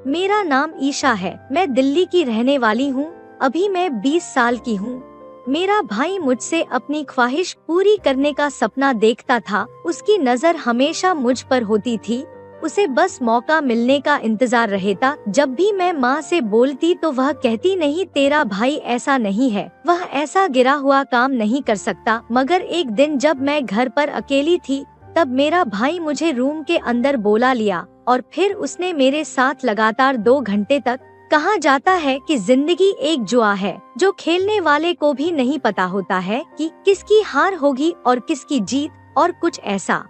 मेरा नाम ईशा है। मैं दिल्ली की रहने वाली हूँ। अभी मैं 20 साल की हूँ। मेरा भाई मुझसे अपनी ख्वाहिश पूरी करने का सपना देखता था। उसकी नज़र हमेशा मुझ पर होती थी। उसे बस मौका मिलने का इंतजार रहता। जब भी मैं माँ से बोलती तो वह कहती, नहीं तेरा भाई ऐसा नहीं है, वह ऐसा गिरा हुआ काम नहीं कर सकता। मगर एक दिन जब मैं घर पर अकेली थी, तब मेरा भाई मुझे रूम के अंदर बोला लिया और फिर उसने मेरे साथ लगातार 2 घंटे तक। कहा जाता है कि जिंदगी एक जुआ है जो खेलने वाले को भी नहीं पता होता है कि किसकी हार होगी और किसकी जीत, और कुछ ऐसा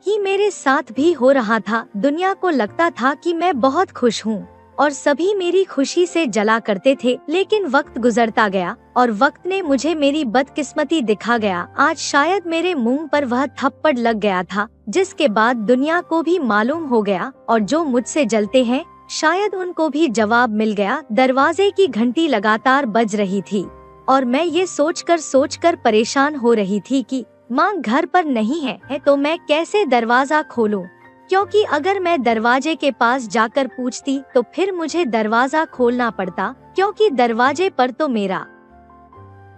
ही मेरे साथ भी हो रहा था। दुनिया को लगता था कि मैं बहुत खुश हूँ और सभी मेरी खुशी से जला करते थे, लेकिन वक्त गुजरता गया और वक्त ने मुझे मेरी बदकिस्मती दिखा गया। आज शायद मेरे मुंह पर वह थप्पड़ लग गया था जिसके बाद दुनिया को भी मालूम हो गया, और जो मुझसे जलते हैं शायद उनको भी जवाब मिल गया। दरवाजे की घंटी लगातार बज रही थी और मैं ये सोचकर परेशान हो रही थी कि माँ घर पर नहीं है तो मैं कैसे दरवाजा खोलूं, क्योंकि अगर मैं दरवाजे के पास जाकर पूछती तो फिर मुझे दरवाजा खोलना पड़ता, क्योंकि दरवाजे पर तो मेरा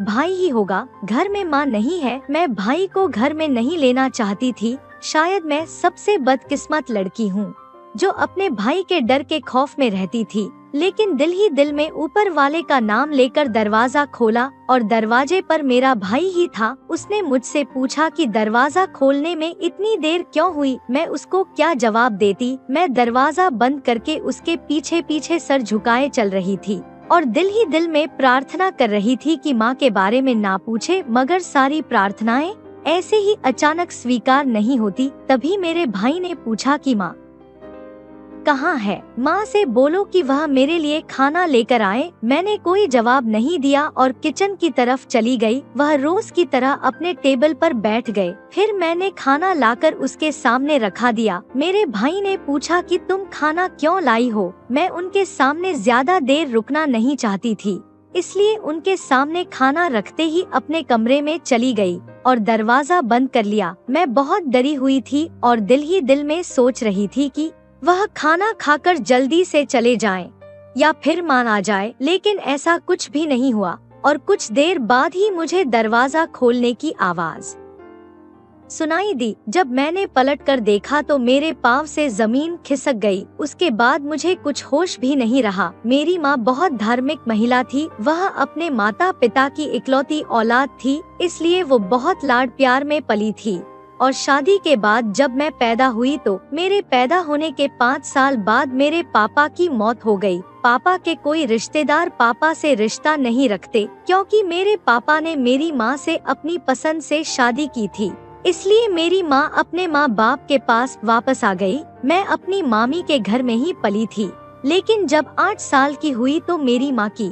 भाई ही होगा। घर में माँ नहीं है। मैं भाई को घर में नहीं लेना चाहती थी। शायद मैं सबसे बदकिस्मत लड़की हूँ जो अपने भाई के डर के खौफ में रहती थी, लेकिन दिल ही दिल में ऊपर वाले का नाम लेकर दरवाजा खोला और दरवाजे पर मेरा भाई ही था। उसने मुझसे पूछा कि दरवाजा खोलने में इतनी देर क्यों हुई। मैं उसको क्या जवाब देती। मैं दरवाजा बंद करके उसके पीछे पीछे सर झुकाए चल रही थी और दिल ही दिल में प्रार्थना कर रही थी कि माँ के बारे में ना पूछे। मगर सारी प्रार्थनाएं ऐसे ही अचानक स्वीकार नहीं होती। तभी मेरे भाई ने पूछा कि माँ कहाँ है, माँ से बोलो कि वह मेरे लिए खाना लेकर आए। मैंने कोई जवाब नहीं दिया और किचन की तरफ चली गई। वह रोज की तरह अपने टेबल पर बैठ गए। फिर मैंने खाना लाकर उसके सामने रखा दिया। मेरे भाई ने पूछा कि तुम खाना क्यों लाई हो। मैं उनके सामने ज्यादा देर रुकना नहीं चाहती थी, इसलिए उनके सामने खाना रखते ही अपने कमरे में चली गई और दरवाजा बंद कर लिया। मैं बहुत डरी हुई थी और दिल ही दिल में सोच रही थी कि वह खाना खाकर जल्दी से चले जाएं या फिर मान आ जाए, लेकिन ऐसा कुछ भी नहीं हुआ और कुछ देर बाद ही मुझे दरवाजा खोलने की आवाज सुनाई दी। जब मैंने पलटकर देखा तो मेरे पाँव से जमीन खिसक गई। उसके बाद मुझे कुछ होश भी नहीं रहा। मेरी माँ बहुत धार्मिक महिला थी। वह अपने माता पिता की इकलौती औलाद थी, इसलिए वो बहुत लाड प्यार में पली थी। और शादी के बाद जब मैं पैदा हुई तो मेरे पैदा होने के 5 साल बाद मेरे पापा की मौत हो गई। पापा के कोई रिश्तेदार पापा से रिश्ता नहीं रखते, क्योंकि मेरे पापा ने मेरी माँ से अपनी पसंद से शादी की थी। इसलिए मेरी माँ अपने माँ बाप के पास वापस आ गई। मैं अपनी मामी के घर में ही पली थी, लेकिन जब 8 साल की हुई तो मेरी माँ की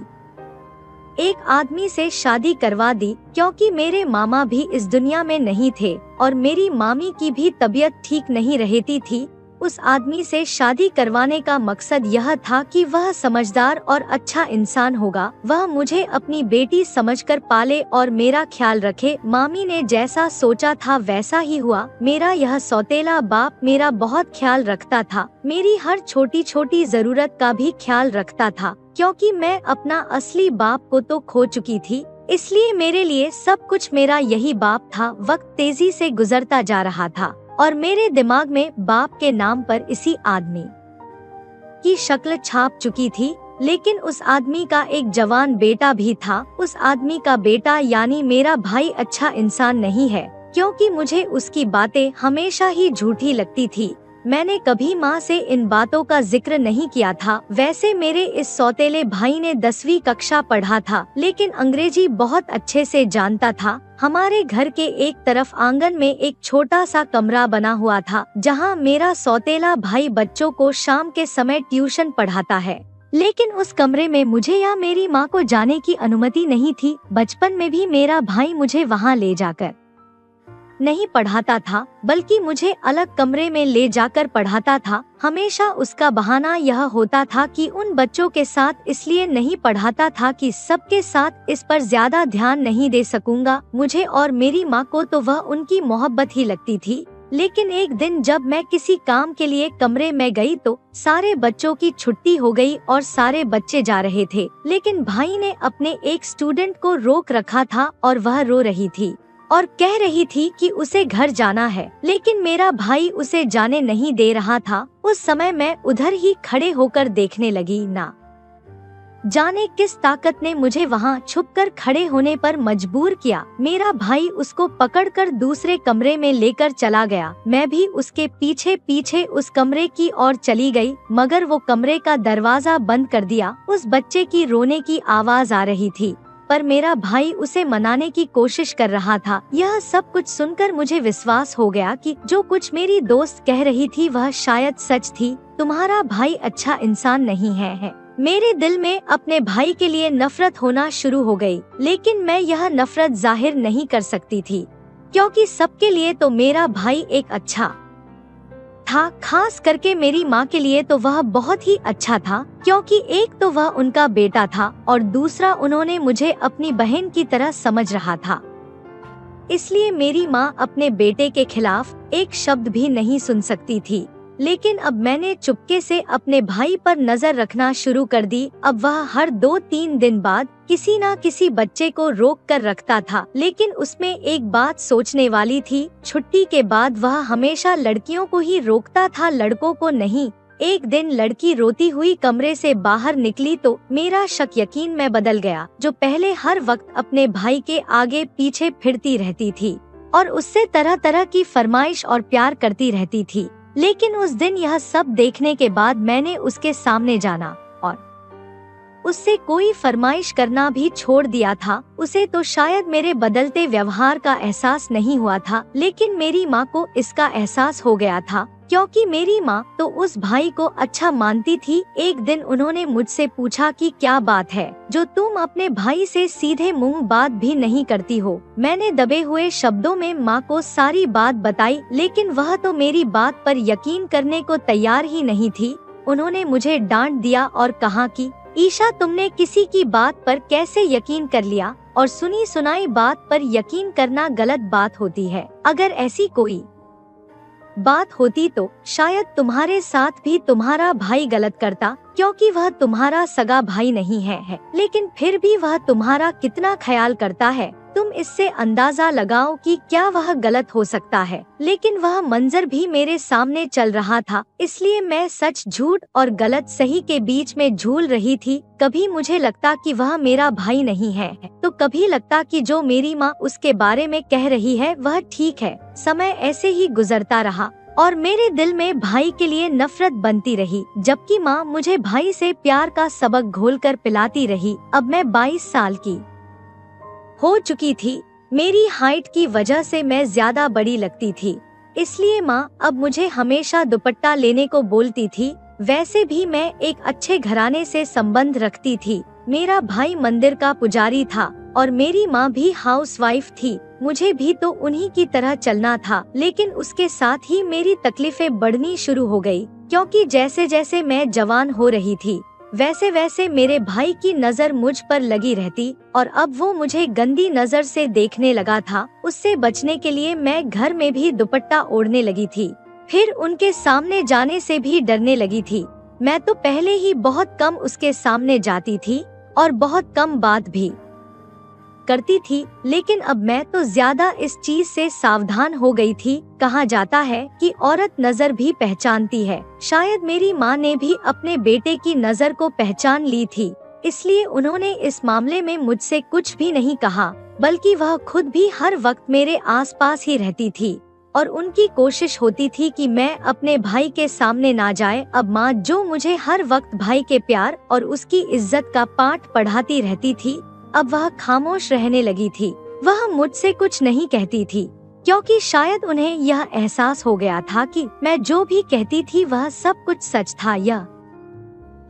एक आदमी से शादी करवा दी, क्योंकि मेरे मामा भी इस दुनिया में नहीं थे और मेरी मामी की भी तबीयत ठीक नहीं रहती थी। उस आदमी से शादी करवाने का मकसद यह था कि वह समझदार और अच्छा इंसान होगा। वह मुझे अपनी बेटी समझकर पाले और मेरा ख्याल रखे। मामी ने जैसा सोचा था वैसा ही हुआ। मेरा यह सौतेला बाप मेरा बहुत ख्याल रखता था। मेरी हर छोटी छोटी जरूरत का भी ख्याल रखता था, क्योंकि मैं अपना असली बाप को तो खो चुकी थी। इसलिए मेरे लिए सब कुछ मेरा यही बाप था। वक्त तेजी से गुजरता जा रहा था और मेरे दिमाग में बाप के नाम पर इसी आदमी की शक्ल छाप चुकी थी। लेकिन उस आदमी का एक जवान बेटा भी था। उस आदमी का बेटा यानी मेरा भाई अच्छा इंसान नहीं है, क्योंकि मुझे उसकी बातें हमेशा ही झूठी लगती थी। मैंने कभी माँ से इन बातों का जिक्र नहीं किया था। वैसे मेरे इस सौतेले भाई ने 10वीं कक्षा पढ़ा था, लेकिन अंग्रेजी बहुत अच्छे से जानता था। हमारे घर के एक तरफ आंगन में एक छोटा सा कमरा बना हुआ था, जहाँ मेरा सौतेला भाई बच्चों को शाम के समय ट्यूशन पढ़ाता है। लेकिन उस कमरे में मुझे या मेरी माँ को जाने की अनुमति नहीं थी। बचपन में भी मेरा भाई मुझे वहाँ ले जाकर नहीं पढ़ाता था, बल्कि मुझे अलग कमरे में ले जाकर पढ़ाता था। हमेशा उसका बहाना यह होता था कि उन बच्चों के साथ इसलिए नहीं पढ़ाता था कि सबके साथ इस पर ज्यादा ध्यान नहीं दे सकूंगा। मुझे और मेरी माँ को तो वह उनकी मोहब्बत ही लगती थी। लेकिन एक दिन जब मैं किसी काम के लिए कमरे में गई तो सारे बच्चों की छुट्टी हो गई और सारे बच्चे जा रहे थे, लेकिन भाई ने अपने एक स्टूडेंट को रोक रखा था और वह रो रही थी और कह रही थी कि उसे घर जाना है, लेकिन मेरा भाई उसे जाने नहीं दे रहा था। उस समय मैं उधर ही खड़े होकर देखने लगी। ना जाने किस ताकत ने मुझे वहाँ छुपकर खड़े होने पर मजबूर किया। मेरा भाई उसको पकड़कर दूसरे कमरे में लेकर चला गया। मैं भी उसके पीछे पीछे उस कमरे की ओर चली गई, मगर वो कमरे का दरवाजा बंद कर दिया। उस बच्चे की रोने की आवाज आ रही थी, पर मेरा भाई उसे मनाने की कोशिश कर रहा था। यह सब कुछ सुनकर मुझे विश्वास हो गया कि जो कुछ मेरी दोस्त कह रही थी वह शायद सच थी। तुम्हारा भाई अच्छा इंसान नहीं है। मेरे दिल में अपने भाई के लिए नफरत होना शुरू हो गई, लेकिन मैं यह नफरत जाहिर नहीं कर सकती थी, क्योंकि सबके लिए तो मेरा भाई एक अच्छा था। खास करके मेरी माँ के लिए तो वह बहुत ही अच्छा था, क्योंकि एक तो वह उनका बेटा था और दूसरा उन्होंने मुझे अपनी बहन की तरह समझ रहा था। इसलिए मेरी माँ अपने बेटे के खिलाफ एक शब्द भी नहीं सुन सकती थी। लेकिन अब मैंने चुपके से अपने भाई पर नजर रखना शुरू कर दी। अब वह हर 2-3 दिन बाद किसी न किसी बच्चे को रोक कर रखता था, लेकिन उसमें एक बात सोचने वाली थी। छुट्टी के बाद वह हमेशा लड़कियों को ही रोकता था, लड़कों को नहीं। एक दिन लड़की रोती हुई कमरे से बाहर निकली तो मेरा शक यकीन में बदल गया। जो पहले हर वक्त अपने भाई के आगे पीछे फिरती रहती थी और उससे तरह तरह की फरमाइश और प्यार करती रहती थी, लेकिन उस दिन यह सब देखने के बाद मैंने उसके सामने जाना और उससे कोई फरमाइश करना भी छोड़ दिया था। उसे तो शायद मेरे बदलते व्यवहार का एहसास नहीं हुआ था, लेकिन मेरी माँ को इसका एहसास हो गया था, क्योंकि मेरी माँ तो उस भाई को अच्छा मानती थी। एक दिन उन्होंने मुझसे पूछा कि क्या बात है जो तुम अपने भाई से सीधे मुंह बात भी नहीं करती हो। मैंने दबे हुए शब्दों में माँ को सारी बात बताई, लेकिन वह तो मेरी बात पर यकीन करने को तैयार ही नहीं थी। उन्होंने मुझे डांट दिया और कहा कि ईशा, तुमने किसी की बात पर कैसे यकीन कर लिया, और सुनी सुनाई बात पर यकीन करना गलत बात होती है। अगर ऐसी कोई बात होती तो शायद तुम्हारे साथ भी तुम्हारा भाई गलत करता, क्योंकि वह तुम्हारा सगा भाई नहीं है। लेकिन फिर भी वह तुम्हारा कितना ख्याल करता है, तुम इससे अंदाजा लगाओ कि क्या वह गलत हो सकता है। लेकिन वह मंजर भी मेरे सामने चल रहा था, इसलिए मैं सच झूठ और गलत सही के बीच में झूल रही थी। कभी मुझे लगता कि वह मेरा भाई नहीं है, तो कभी लगता कि जो मेरी माँ उसके बारे में कह रही है वह ठीक है। समय ऐसे ही गुजरता रहा और मेरे दिल में भाई के लिए नफरत बनती रही, जबकि माँ मुझे भाई से प्यार का सबक घोलकर पिलाती रही। अब मैं 22 साल की हो चुकी थी। मेरी हाइट की वजह से मैं ज्यादा बड़ी लगती थी, इसलिए माँ अब मुझे हमेशा दुपट्टा लेने को बोलती थी। वैसे भी मैं एक अच्छे घराने से संबंध रखती थी। मेरा भाई मंदिर का पुजारी था और मेरी माँ भी हाउसवाइफ थी। मुझे भी तो उन्हीं की तरह चलना था, लेकिन उसके साथ ही मेरी तकलीफें बढ़नी शुरू हो गई, क्योंकि जैसे जैसे मैं जवान हो रही थी वैसे वैसे मेरे भाई की नजर मुझ पर लगी रहती और अब वो मुझे गंदी नजर से देखने लगा था। उससे बचने के लिए मैं घर में भी दुपट्टा ओढ़ने लगी थी, फिर उनके सामने जाने से भी डरने लगी थी। मैं तो पहले ही बहुत कम उसके सामने जाती थी और बहुत कम बात भी करती थी, लेकिन अब मैं तो ज्यादा इस चीज से सावधान हो गई थी। कहा जाता है कि औरत नजर भी पहचानती है। शायद मेरी माँ ने भी अपने बेटे की नजर को पहचान ली थी, इसलिए उन्होंने इस मामले में मुझसे कुछ भी नहीं कहा, बल्कि वह खुद भी हर वक्त मेरे आसपास ही रहती थी और उनकी कोशिश होती थी कि मैं अपने भाई के सामने ना जाए। अब माँ जो मुझे हर वक्त भाई के प्यार और उसकी इज्जत का पाठ पढ़ाती रहती थी, अब वह खामोश रहने लगी थी। वह मुझसे कुछ नहीं कहती थी, क्योंकि शायद उन्हें यह एहसास हो गया था कि मैं जो भी कहती थी वह सब कुछ सच था। यह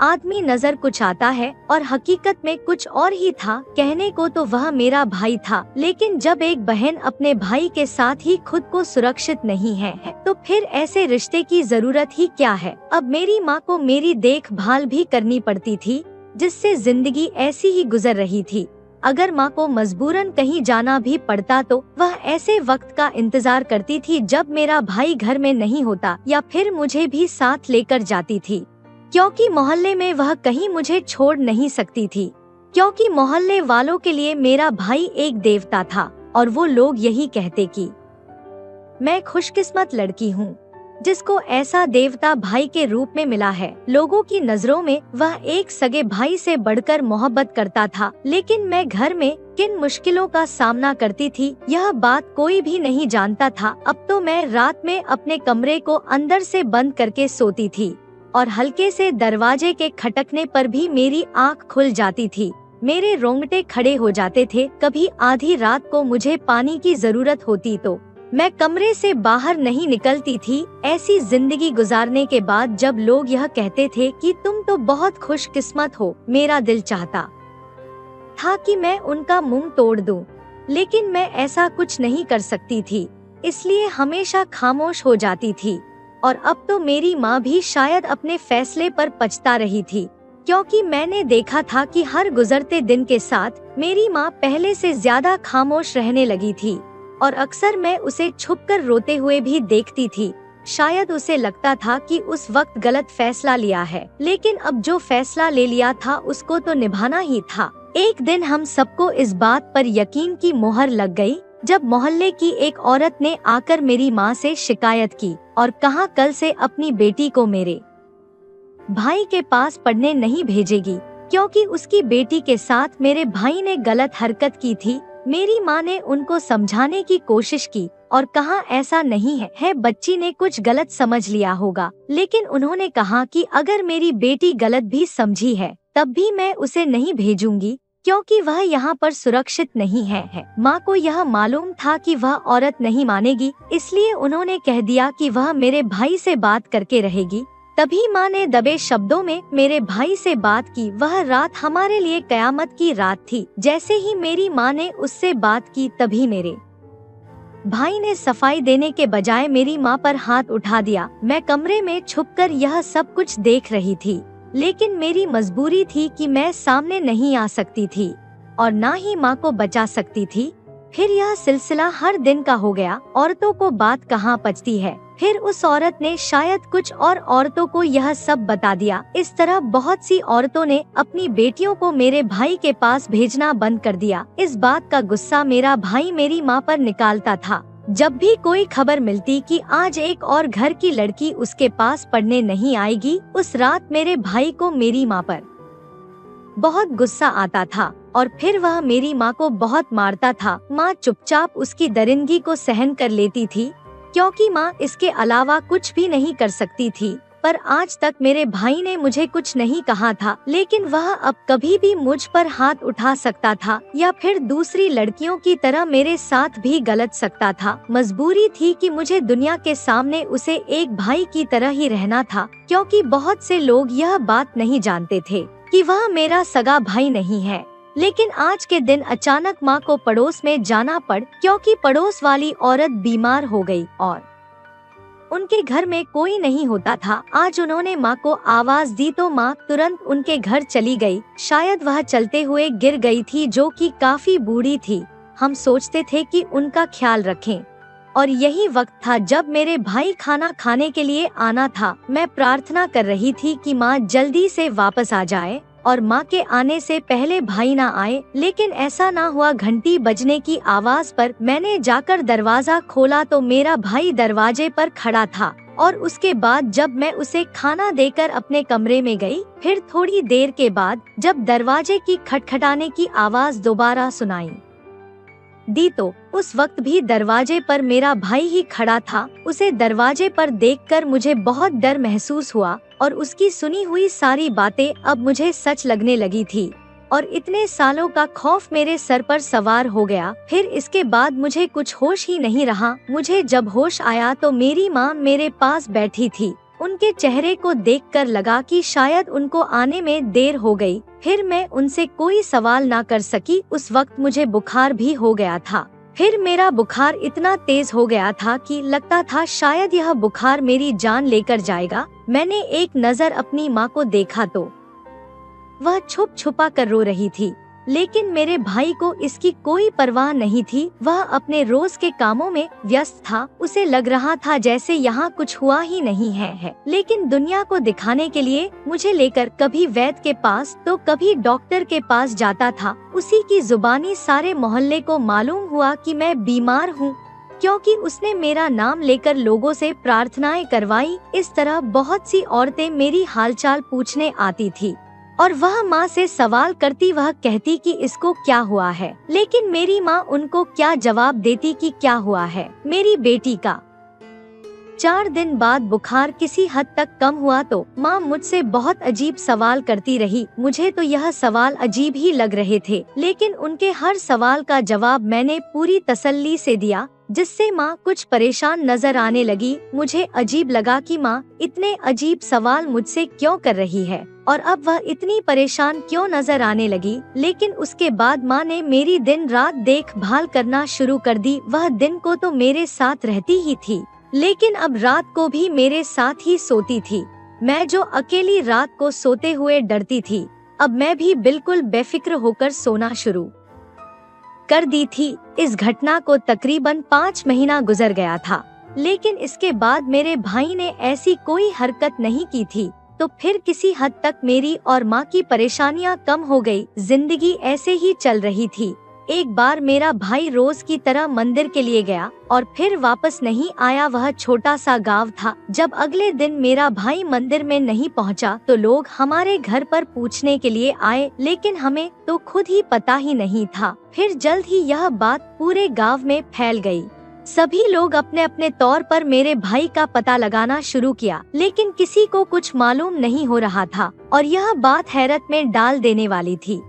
आदमी नजर कुछ आता है और हकीकत में कुछ और ही था। कहने को तो वह मेरा भाई था, लेकिन जब एक बहन अपने भाई के साथ ही खुद को सुरक्षित नहीं है तो फिर ऐसे रिश्ते की जरूरत ही क्या है। अब मेरी माँ को मेरी देखभाल भी करनी पड़ती थी, जिससे जिंदगी ऐसी ही गुजर रही थी। अगर माँ को मजबूरन कहीं जाना भी पड़ता तो वह ऐसे वक्त का इंतजार करती थी जब मेरा भाई घर में नहीं होता, या फिर मुझे भी साथ लेकर जाती थी, क्योंकि मोहल्ले में वह कहीं मुझे छोड़ नहीं सकती थी। क्योंकि मोहल्ले वालों के लिए मेरा भाई एक देवता था और वो लोग यही कहते कि मैं खुशकिस्मत लड़की हूँ जिसको ऐसा देवता भाई के रूप में मिला है। लोगों की नजरों में वह एक सगे भाई से बढ़कर मोहब्बत करता था, लेकिन मैं घर में किन मुश्किलों का सामना करती थी यह बात कोई भी नहीं जानता था। अब तो मैं रात में अपने कमरे को अंदर से बंद करके सोती थी और हल्के से दरवाजे के खटकने पर भी मेरी आँख खुल जाती थी। मेरे रोंगटे खड़े हो जाते थे। कभी आधी रात को मुझे पानी की जरूरत होती तो मैं कमरे से बाहर नहीं निकलती थी। ऐसी जिंदगी गुजारने के बाद जब लोग यह कहते थे कि तुम तो बहुत खुशकिस्मत हो, मेरा दिल चाहता था कि मैं उनका मुंह तोड़ दूं, लेकिन मैं ऐसा कुछ नहीं कर सकती थी, इसलिए हमेशा खामोश हो जाती थी। और अब तो मेरी माँ भी शायद अपने फैसले पर पछता रही थी, क्योंकि मैंने देखा था कि हर गुजरते दिन के साथ मेरी माँ पहले से ज्यादा खामोश रहने लगी थी और अक्सर मैं उसे छुपकर रोते हुए भी देखती थी। शायद उसे लगता था कि उस वक्त गलत फैसला लिया है, लेकिन अब जो फैसला ले लिया था उसको तो निभाना ही था। एक दिन हम सबको इस बात पर यकीन की मोहर लग गई जब मोहल्ले की एक औरत ने आकर मेरी माँ से शिकायत की और कहा कल से अपनी बेटी को मेरे भाई के पास पढ़ने नहीं भेजेगी, क्योंकि उसकी बेटी के साथ मेरे भाई ने गलत हरकत की थी। मेरी माँ ने उनको समझाने की कोशिश की और कहा ऐसा नहीं है, बच्ची ने कुछ गलत समझ लिया होगा। लेकिन उन्होंने कहा कि अगर मेरी बेटी गलत भी समझी है तब भी मैं उसे नहीं भेजूंगी, क्योंकि वह यहाँ पर सुरक्षित नहीं है। माँ को यह मालूम था कि वह औरत नहीं मानेगी, इसलिए उन्होंने कह दिया कि वह मेरे भाई से बात करके रहेगी। तभी माँ ने दबे शब्दों में मेरे भाई से बात की। वह रात हमारे लिए कयामत की रात थी। जैसे ही मेरी माँ ने उससे बात की तभी मेरे भाई ने सफाई देने के बजाय मेरी माँ पर हाथ उठा दिया। मैं कमरे में छुपकर यह सब कुछ देख रही थी, लेकिन मेरी मजबूरी थी कि मैं सामने नहीं आ सकती थी और ना ही माँ को बचा सकती थी। फिर यह सिलसिला हर दिन का हो गया। औरतों को बात कहाँ पचती है। फिर उस औरत ने शायद कुछ और औरतों को यह सब बता दिया। इस तरह बहुत सी औरतों ने अपनी बेटियों को मेरे भाई के पास भेजना बंद कर दिया। इस बात का गुस्सा मेरा भाई मेरी माँ पर निकालता था। जब भी कोई खबर मिलती कि आज एक और घर की लड़की उसके पास पढ़ने नहीं आएगी, उस रात मेरे भाई को मेरी माँ पर बहुत गुस्सा आता था और फिर वह मेरी माँ को बहुत मारता था। माँ चुपचाप उसकी दरिंदगी को सहन कर लेती थी, क्योंकि माँ इसके अलावा कुछ भी नहीं कर सकती थी। पर आज तक मेरे भाई ने मुझे कुछ नहीं कहा था, लेकिन वह अब कभी भी मुझ पर हाथ उठा सकता था या फिर दूसरी लड़कियों की तरह मेरे साथ भी गलत सकता था। मजबूरी थी कि मुझे दुनिया के सामने उसे एक भाई की तरह ही रहना था, क्योंकि बहुत से लोग यह बात नहीं जानते थे कि वह मेरा सगा भाई नहीं है। लेकिन आज के दिन अचानक माँ को पड़ोस में जाना पड़, क्योंकि पड़ोस वाली औरत बीमार हो गई और उनके घर में कोई नहीं होता था। आज उन्होंने माँ को आवाज दी तो माँ तुरंत उनके घर चली गई। शायद वह चलते हुए गिर गई थी, जो कि काफी बूढ़ी थी। हम सोचते थे कि उनका ख्याल रखें और यही वक्त था जब मेरे भाई खाना खाने के लिए आना था। मैं प्रार्थना कर रही थी कि माँ जल्दी से वापस आ जाए और माँ के आने से पहले भाई ना आए, लेकिन ऐसा ना हुआ। घंटी बजने की आवाज पर मैंने जाकर दरवाजा खोला तो मेरा भाई दरवाजे पर खड़ा था। और उसके बाद जब मैं उसे खाना देकर अपने कमरे में गई, फिर थोड़ी देर के बाद जब दरवाजे की खटखटाने की आवाज दोबारा सुनाई दी तो उस वक्त भी दरवाजे पर मेरा भाई ही खड़ा था। उसे दरवाजे पर देखकर मुझे बहुत डर महसूस हुआ और उसकी सुनी हुई सारी बातें अब मुझे सच लगने लगी थी और इतने सालों का खौफ मेरे सर पर सवार हो गया। फिर इसके बाद मुझे कुछ होश ही नहीं रहा। मुझे जब होश आया तो मेरी माँ मेरे पास बैठी थी। उनके चेहरे को देखकर लगा कि शायद उनको आने में देर हो गई। फिर मैं उनसे कोई सवाल ना कर सकी। उस वक्त मुझे बुखार भी हो गया था। फिर मेरा बुखार इतना तेज हो गया था कि लगता था शायद यह बुखार मेरी जान लेकर जाएगा। मैंने एक नजर अपनी माँ को देखा तो वह छुप छुपा कर रो रही थी। लेकिन मेरे भाई को इसकी कोई परवाह नहीं थी। वह अपने रोज के कामों में व्यस्त था। उसे लग रहा था जैसे यहाँ कुछ हुआ ही नहीं है। लेकिन दुनिया को दिखाने के लिए मुझे लेकर कभी वैद्य के पास तो कभी डॉक्टर के पास जाता था। उसी की जुबानी सारे मोहल्ले को मालूम हुआ कि मैं बीमार हूँ, क्योंकि उसने मेरा नाम लेकर लोगों से प्रार्थनाएं करवाई। इस तरह बहुत सी औरतें मेरी हालचाल पूछने आती थी और वह माँ से सवाल करती। वह कहती कि इसको क्या हुआ है, लेकिन मेरी माँ उनको क्या जवाब देती कि क्या हुआ है मेरी बेटी का। 4 दिन बाद बुखार किसी हद तक कम हुआ तो माँ मुझसे बहुत अजीब सवाल करती रही। मुझे तो यह सवाल अजीब ही लग रहे थे, लेकिन उनके हर सवाल का जवाब मैंने पूरी तसल्ली से दिया, जिससे माँ कुछ परेशान नजर आने लगी। मुझे अजीब लगा कि माँ इतने अजीब सवाल मुझसे क्यों कर रही है और अब वह इतनी परेशान क्यों नजर आने लगी। लेकिन उसके बाद माँ ने मेरी दिन रात देखभाल करना शुरू कर दी। वह दिन को तो मेरे साथ रहती ही थी, लेकिन अब रात को भी मेरे साथ ही सोती थी। मैं जो अकेली रात को सोते हुए डरती थी, अब मैं भी बिल्कुल बेफिक्र होकर सोना शुरू कर दी थी। इस घटना को तकरीबन 5 महीना गुजर गया था, लेकिन इसके बाद मेरे भाई ने ऐसी कोई हरकत नहीं की थी। तो फिर किसी हद तक मेरी और माँ की परेशानियाँ कम हो गई। जिंदगी ऐसे ही चल रही थी। एक बार मेरा भाई रोज की तरह मंदिर के लिए गया और फिर वापस नहीं आया। वह छोटा सा गांव था। जब अगले दिन मेरा भाई मंदिर में नहीं पहुंचा तो लोग हमारे घर पर पूछने के लिए आए, लेकिन हमें तो खुद ही पता ही नहीं था। फिर जल्द ही यह बात पूरे गांव में फैल गई। सभी लोग अपने अपने तौर पर मेरे भाई का पता लगाना शुरू किया, लेकिन किसी को कुछ मालूम नहीं हो रहा था और यह बात हैरत में डाल देने वाली थी,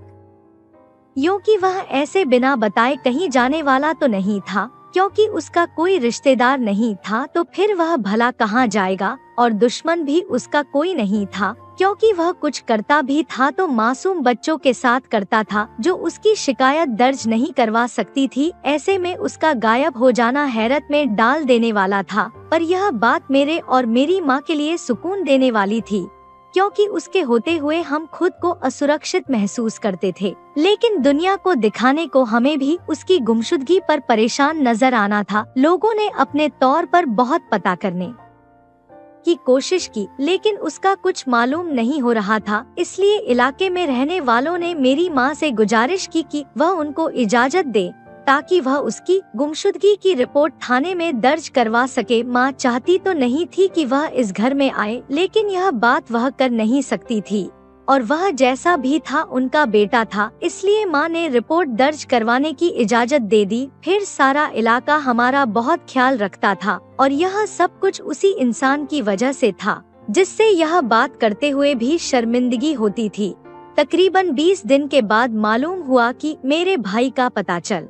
क्योंकि वह ऐसे बिना बताए कहीं जाने वाला तो नहीं था। क्योंकि उसका कोई रिश्तेदार नहीं था तो फिर वह भला कहाँ जाएगा, और दुश्मन भी उसका कोई नहीं था। क्योंकि वह कुछ करता भी था तो मासूम बच्चों के साथ करता था, जो उसकी शिकायत दर्ज नहीं करवा सकती थी। ऐसे में उसका गायब हो जाना हैरत में डाल देने वाला था। पर यह बात मेरे और मेरी माँ के लिए सुकून देने वाली थी, क्योंकि उसके होते हुए हम खुद को असुरक्षित महसूस करते थे। लेकिन दुनिया को दिखाने को हमें भी उसकी गुमशुदगी पर परेशान नजर आना था। लोगों ने अपने तौर पर बहुत पता करने की कोशिश की, लेकिन उसका कुछ मालूम नहीं हो रहा था। इसलिए इलाके में रहने वालों ने मेरी माँ से गुजारिश की कि वह उनको इजाजत दे, ताकि वह उसकी गुमशुदगी की रिपोर्ट थाने में दर्ज करवा सके। माँ चाहती तो नहीं थी कि वह इस घर में आए, लेकिन यह बात वह कर नहीं सकती थी, और वह जैसा भी था उनका बेटा था। इसलिए माँ ने रिपोर्ट दर्ज करवाने की इजाजत दे दी। फिर सारा इलाका हमारा बहुत ख्याल रखता था, और यह सब कुछ उसी इंसान की वजह से था, जिससे यह बात करते हुए भी शर्मिंदगी होती थी। तकरीबन 20 दिन के बाद मालूम हुआ कि मेरे भाई का पता चल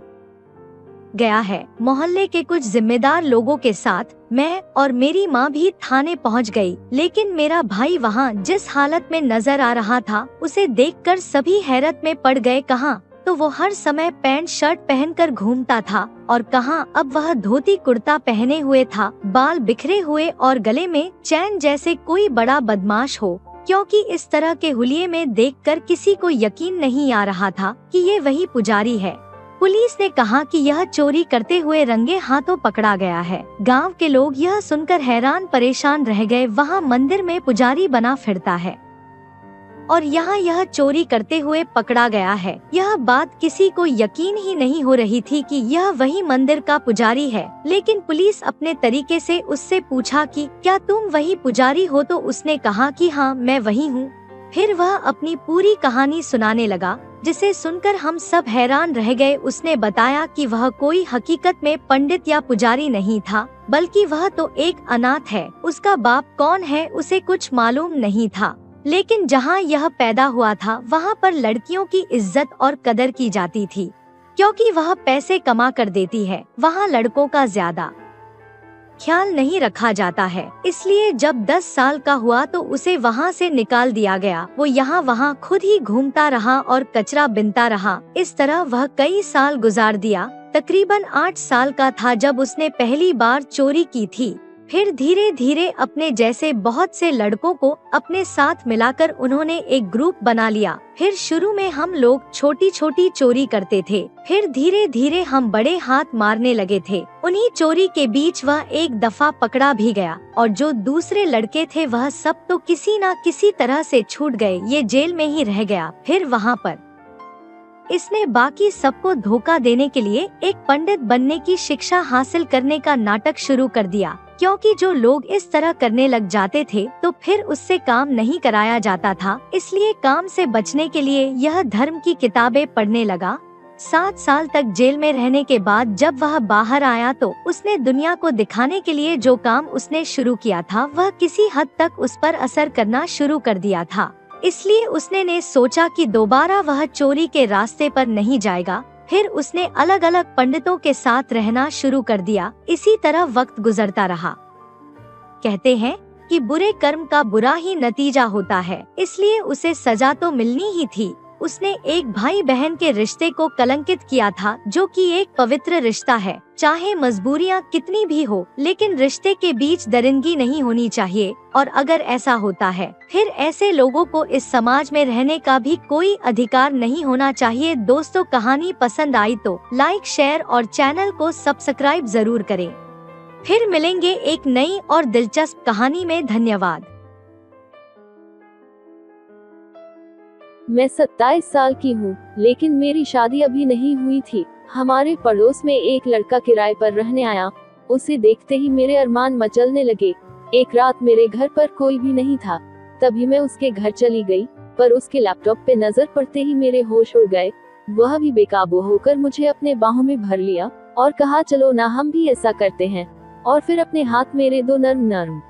गया है। मोहल्ले के कुछ जिम्मेदार लोगों के साथ मैं और मेरी माँ भी थाने पहुँच गई, लेकिन मेरा भाई वहाँ जिस हालत में नजर आ रहा था, उसे देखकर सभी हैरत में पड़ गए। कहाँ तो वो हर समय पैंट शर्ट पहनकर घूमता था, और कहाँ अब वह धोती कुर्ता पहने हुए था, बाल बिखरे हुए और गले में चैन जैसे कोई बड़ा बदमाश हो। क्योंकि इस तरह के हुलिये में देखकर किसी को यकीन नहीं आ रहा था कि ये वही पुजारी है। पुलिस ने कहा कि यह चोरी करते हुए रंगे हाथों पकड़ा गया है। गांव के लोग यह सुनकर हैरान परेशान रह गए। वहाँ मंदिर में पुजारी बना फिरता है और यहाँ यह चोरी करते हुए पकड़ा गया है। यह बात किसी को यकीन ही नहीं हो रही थी कि यह वही मंदिर का पुजारी है। लेकिन पुलिस अपने तरीके से उससे पूछा कि क्या तुम वही पुजारी हो, तो उसने कहा कि हाँ मैं वही हूँ। फिर वह अपनी पूरी कहानी सुनाने लगा, जिसे सुनकर हम सब हैरान रह गए। उसने बताया कि वह कोई हकीकत में पंडित या पुजारी नहीं था, बल्कि वह तो एक अनाथ है। उसका बाप कौन है उसे कुछ मालूम नहीं था, लेकिन जहाँ यह पैदा हुआ था वहाँ पर लड़कियों की इज्जत और कदर की जाती थी। क्योंकि वह पैसे कमा कर देती है, वहाँ लड़कों का ज्यादा ख्याल नहीं रखा जाता है। इसलिए जब 10 साल का हुआ तो उसे वहाँ से निकाल दिया गया। वो यहाँ वहाँ खुद ही घूमता रहा और कचरा बिनता रहा। इस तरह वह कई साल गुजार दिया। तकरीबन 8 साल का था जब उसने पहली बार चोरी की थी। फिर धीरे धीरे अपने जैसे बहुत से लड़कों को अपने साथ मिलाकर उन्होंने एक ग्रुप बना लिया। फिर शुरू में हम लोग छोटी छोटी चोरी करते थे, फिर धीरे धीरे हम बड़े हाथ मारने लगे थे। उन्हीं चोरी के बीच वह एक दफा पकड़ा भी गया और जो दूसरे लड़के थे वह सब तो किसी न किसी तरह से छूट गए, ये जेल में ही रह गया। फिर वहाँ पर इसने बाकी सबको धोखा देने के लिए एक पंडित बनने की शिक्षा हासिल करने का नाटक शुरू कर दिया, क्योंकि जो लोग इस तरह करने लग जाते थे तो फिर उससे काम नहीं कराया जाता था। इसलिए काम से बचने के लिए यह धर्म की किताबें पढ़ने लगा। 7 साल तक जेल में रहने के बाद जब वह बाहर आया तो उसने दुनिया को दिखाने के लिए जो काम उसने शुरू किया था वह किसी हद तक उस पर असर करना शुरू कर दिया था। इसलिए उसने सोचा कि दोबारा वह चोरी के रास्ते पर नहीं जाएगा। फिर उसने अलग अलग पंडितों के साथ रहना शुरू कर दिया। इसी तरह वक्त गुजरता रहा। कहते हैं कि बुरे कर्म का बुरा ही नतीजा होता है, इसलिए उसे सजा तो मिलनी ही थी। उसने एक भाई बहन के रिश्ते को कलंकित किया था, जो कि एक पवित्र रिश्ता है। चाहे मजबूरियां कितनी भी हो, लेकिन रिश्ते के बीच दरिंदगी नहीं होनी चाहिए। और अगर ऐसा होता है, फिर ऐसे लोगों को इस समाज में रहने का भी कोई अधिकार नहीं होना चाहिए। दोस्तों, कहानी पसंद आई तो लाइक, शेयर और चैनल को सब्सक्राइब जरूर करें। फिर मिलेंगे एक नई और दिलचस्प कहानी में। धन्यवाद। मैं 27 साल की हूँ, लेकिन मेरी शादी अभी नहीं हुई थी। हमारे पड़ोस में एक लड़का किराए पर रहने आया। उसे देखते ही मेरे अरमान मचलने लगे। एक रात मेरे घर पर कोई भी नहीं था, तभी मैं उसके घर चली गई, पर उसके लैपटॉप पे नजर पड़ते ही मेरे होश उड़ गए। वह भी बेकाबू होकर मुझे अपने बाहों में भर लिया और कहा, चलो ना हम भी ऐसा करते हैं। और फिर अपने हाथ मेरे दो नर्म नर्म।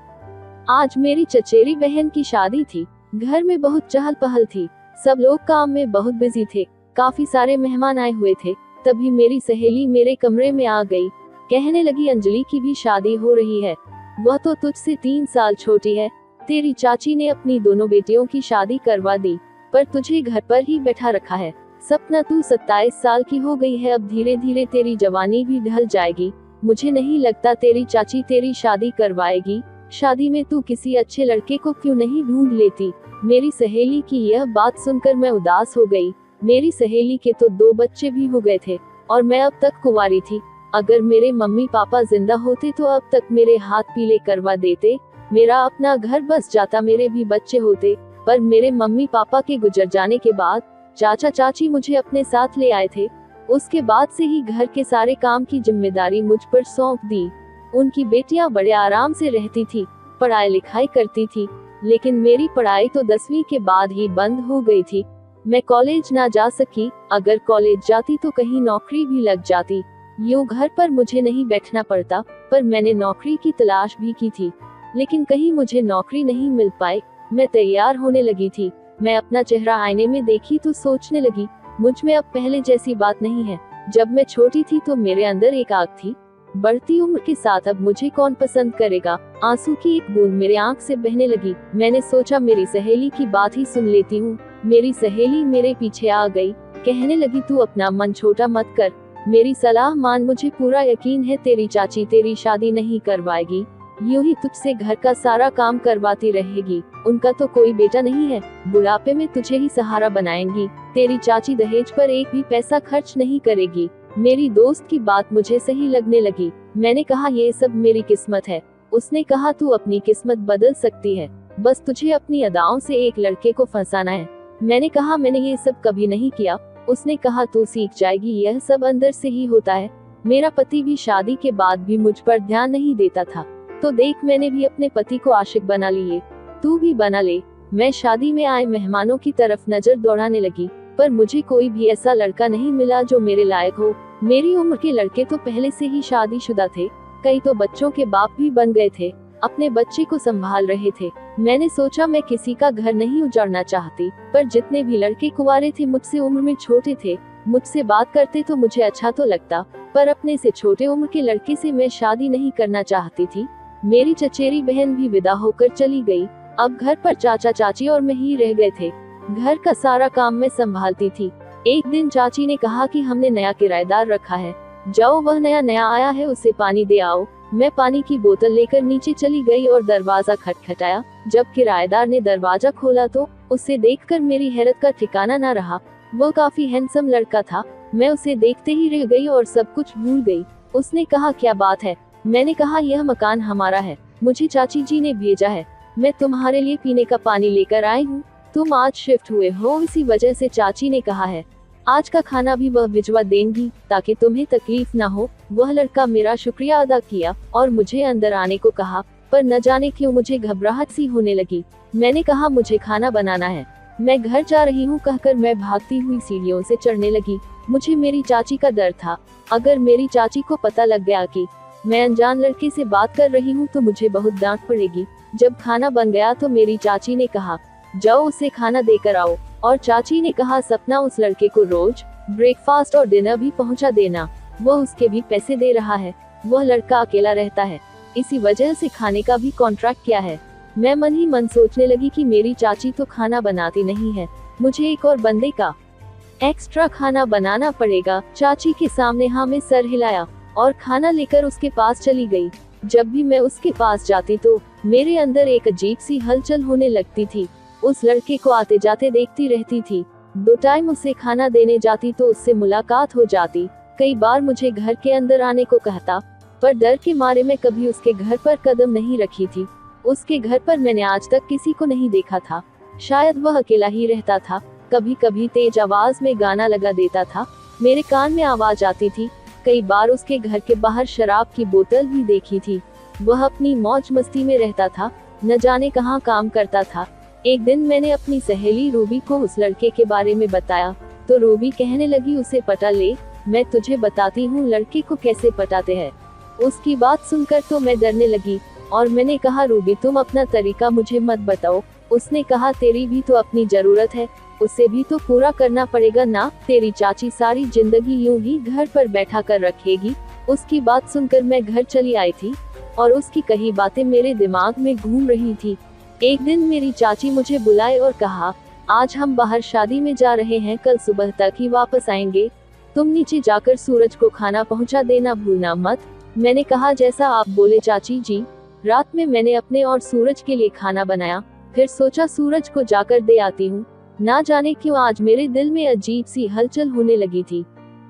आज मेरी चचेरी बहन की शादी थी। घर में बहुत चहल पहल थी, सब लोग काम में बहुत बिजी थे। काफी सारे मेहमान आए हुए थे। तभी मेरी सहेली मेरे कमरे में आ गई, कहने लगी, अंजलि की भी शादी हो रही है। वह तो तुझसे 3 साल छोटी है। तेरी चाची ने अपनी दोनों बेटियों की शादी करवा दी, पर तुझे घर पर ही बैठा रखा है। सपना, तू 27 साल की हो गई है, अब धीरे धीरे तेरी जवानी भी ढल जाएगी। मुझे नहीं लगता तेरी चाची तेरी शादी करवाएगी। शादी में तू किसी अच्छे लड़के को क्यों नहीं ढूंढ लेती। मेरी सहेली की यह बात सुनकर मैं उदास हो गई। मेरी सहेली के तो 2 बच्चे भी हो गए थे और मैं अब तक कुंवारी थी। अगर मेरे मम्मी पापा जिंदा होते तो अब तक मेरे हाथ पीले करवा देते। मेरा अपना घर बस जाता, मेरे भी बच्चे होते। पर मेरे मम्मी पापा के गुजर जाने के बाद चाचा चाची मुझे अपने साथ ले आए थे। उसके बाद से ही घर के सारे काम की जिम्मेदारी मुझ पर सौंप दी। उनकी बेटियां बड़े आराम से रहती थी, पढ़ाई लिखाई करती थी, लेकिन मेरी पढ़ाई तो 10वीं के बाद ही बंद हो गई थी। मैं कॉलेज ना जा सकी। अगर कॉलेज जाती तो कहीं नौकरी भी लग जाती, यूं घर पर मुझे नहीं बैठना पड़ता। पर मैंने नौकरी की तलाश भी की थी, लेकिन कहीं मुझे नौकरी नहीं मिल पाई। मैं तैयार होने लगी थी। मैं अपना चेहरा आईने में देखी तो सोचने लगी, मुझ में अब पहले जैसी बात नहीं है। जब मैं छोटी थी तो मेरे अंदर एक आग थी। बढ़ती उम्र के साथ अब मुझे कौन पसंद करेगा। आंसू की एक बूंद मेरे आंख से बहने लगी। मैंने सोचा मेरी सहेली की बात ही सुन लेती हूँ। मेरी सहेली मेरे पीछे आ गई, कहने लगी, तू अपना मन छोटा मत कर, मेरी सलाह मान। मुझे पूरा यकीन है तेरी चाची तेरी शादी नहीं करवाएगी, यूं ही तुझसे घर का सारा काम करवाती रहेगी। उनका तो कोई बेटा नहीं है, बुढ़ापे में तुझे ही सहारा बनाएंगी। तेरी चाची दहेज पर एक भी पैसा खर्च नहीं करेगी। मेरी दोस्त की बात मुझे सही लगने लगी। मैंने कहा, ये सब मेरी किस्मत है। उसने कहा, तू अपनी किस्मत बदल सकती है, बस तुझे अपनी अदाओं से एक लड़के को फंसाना है। मैंने कहा, मैंने ये सब कभी नहीं किया। उसने कहा, तू सीख जाएगी, यह सब अंदर से ही होता है। मेरा पति भी शादी के बाद भी मुझ पर ध्यान नहीं देता था, तो देख मैंने भी अपने पति को आशिक बना लिए, तू भी बना ले। मैं शादी में आए मेहमानों की तरफ नजर दौड़ाने लगी, पर मुझे कोई भी ऐसा लड़का नहीं मिला जो मेरे लायक हो। मेरी उम्र के लड़के तो पहले से ही शादीशुदा थे, कई तो बच्चों के बाप भी बन गए थे, अपने बच्चे को संभाल रहे थे। मैंने सोचा मैं किसी का घर नहीं उजाड़ना चाहती, पर जितने भी लड़के कुंवारे थे मुझसे उम्र में छोटे थे। मुझसे बात करते तो मुझे अच्छा तो लगता, पर अपने से छोटे उम्र के लड़के से मैं शादी नहीं करना चाहती थी। मेरी चचेरी बहन भी विदा होकर चली गई। अब घर पर चाचा चाची और मैं ही रह गए थे। घर का सारा काम मैं संभालती थी। एक दिन चाची ने कहा कि हमने नया किराएदार रखा है, जाओ वह नया आया है उसे पानी दे आओ। मैं पानी की बोतल लेकर नीचे चली गई और दरवाजा खटखटाया। जब किराएदार ने दरवाजा खोला तो उसे देखकर मेरी हैरत का ठिकाना न रहा। वो काफी हैंडसम लड़का था। मैं उसे देखते ही रह गई और सब कुछ भूल गई। उसने कहा, क्या बात है? मैंने कहा, यह मकान हमारा है, मुझे चाची जी ने भेजा है। मैं तुम्हारे लिए पीने का पानी लेकर आई हूँ। तुम आज शिफ्ट हुए हो, इसी वजह से चाची ने कहा है आज का खाना भी वह भिजवा देंगी ताकि तुम्हें तकलीफ ना हो। वह लड़का मेरा शुक्रिया अदा किया और मुझे अंदर आने को कहा, पर न जाने क्यों मुझे घबराहट सी होने लगी। मैंने कहा, मुझे खाना बनाना है, मैं घर जा रही हूँ कहकर मैं भागती हुई सीढ़ियों से चढ़ने लगी। मुझे मेरी चाची का डर था। अगर मेरी चाची को पता लग गया कि मैं अनजान लड़के से बात कर रही हूँ तो मुझे बहुत डांट पड़ेगी। जब खाना बन गया तो मेरी चाची ने कहा, जाओ उसे खाना देकर आओ। और चाची ने कहा, सपना, उस लड़के को रोज ब्रेकफास्ट और डिनर भी पहुंचा देना, वो उसके भी पैसे दे रहा है। वह लड़का अकेला रहता है, इसी वजह से खाने का भी कॉन्ट्रैक्ट किया है। मैं मन ही मन सोचने लगी कि मेरी चाची तो खाना बनाती नहीं है, मुझे एक और बंदे का एक्स्ट्रा खाना बनाना पड़ेगा। चाची के सामने हाँ में सर हिलाया और खाना लेकर उसके पास चली गई। जब भी मैं उसके पास जाती तो मेरे अंदर एक अजीब सी हलचल होने लगती थी। उस लड़के को आते जाते देखती रहती थी। 2 टाइम उसे खाना देने जाती तो उससे मुलाकात हो जाती। कई बार मुझे घर के अंदर आने को कहता, पर डर के मारे मैं कभी उसके घर पर कदम नहीं रखी थी। उसके घर पर मैंने आज तक किसी को नहीं देखा था। शायद वह अकेला ही रहता था। कभी कभी तेज आवाज में गाना लगा देता था, मेरे कान में आवाज आती थी। कई बार उसके घर के बाहर शराब की बोतल भी देखी थी। वह अपनी मौज मस्ती में रहता था, न जाने कहाँ काम करता था। एक दिन मैंने अपनी सहेली रूबी को उस लड़के के बारे में बताया तो रूबी कहने लगी, उसे पटा ले, मैं तुझे बताती हूँ लड़के को कैसे पटाते हैं। उसकी बात सुनकर तो मैं डरने लगी और मैंने कहा, रूबी तुम अपना तरीका मुझे मत बताओ। उसने कहा, तेरी भी तो अपनी जरूरत है, उसे भी तो पूरा करना पड़ेगा ना। तेरी चाची सारी जिंदगी यूं ही घर पर बैठा कर रखेगी। उसकी बात सुनकर मैं घर चली आई थी और उसकी कही बातें मेरे दिमाग में घूम रही थी। एक दिन मेरी चाची मुझे बुलाए और कहा, आज हम बाहर शादी में जा रहे हैं, कल सुबह तक ही वापस आएंगे। तुम नीचे जाकर सूरज को खाना पहुंचा देना भूलना मत। मैंने कहा, जैसा आप बोले चाची जी। रात में मैंने अपने और सूरज के लिए खाना बनाया, फिर सोचा सूरज को जाकर दे आती हूँ। ना जाने क्यों आज मेरे दिल में अजीब सी हलचल होने लगी थी।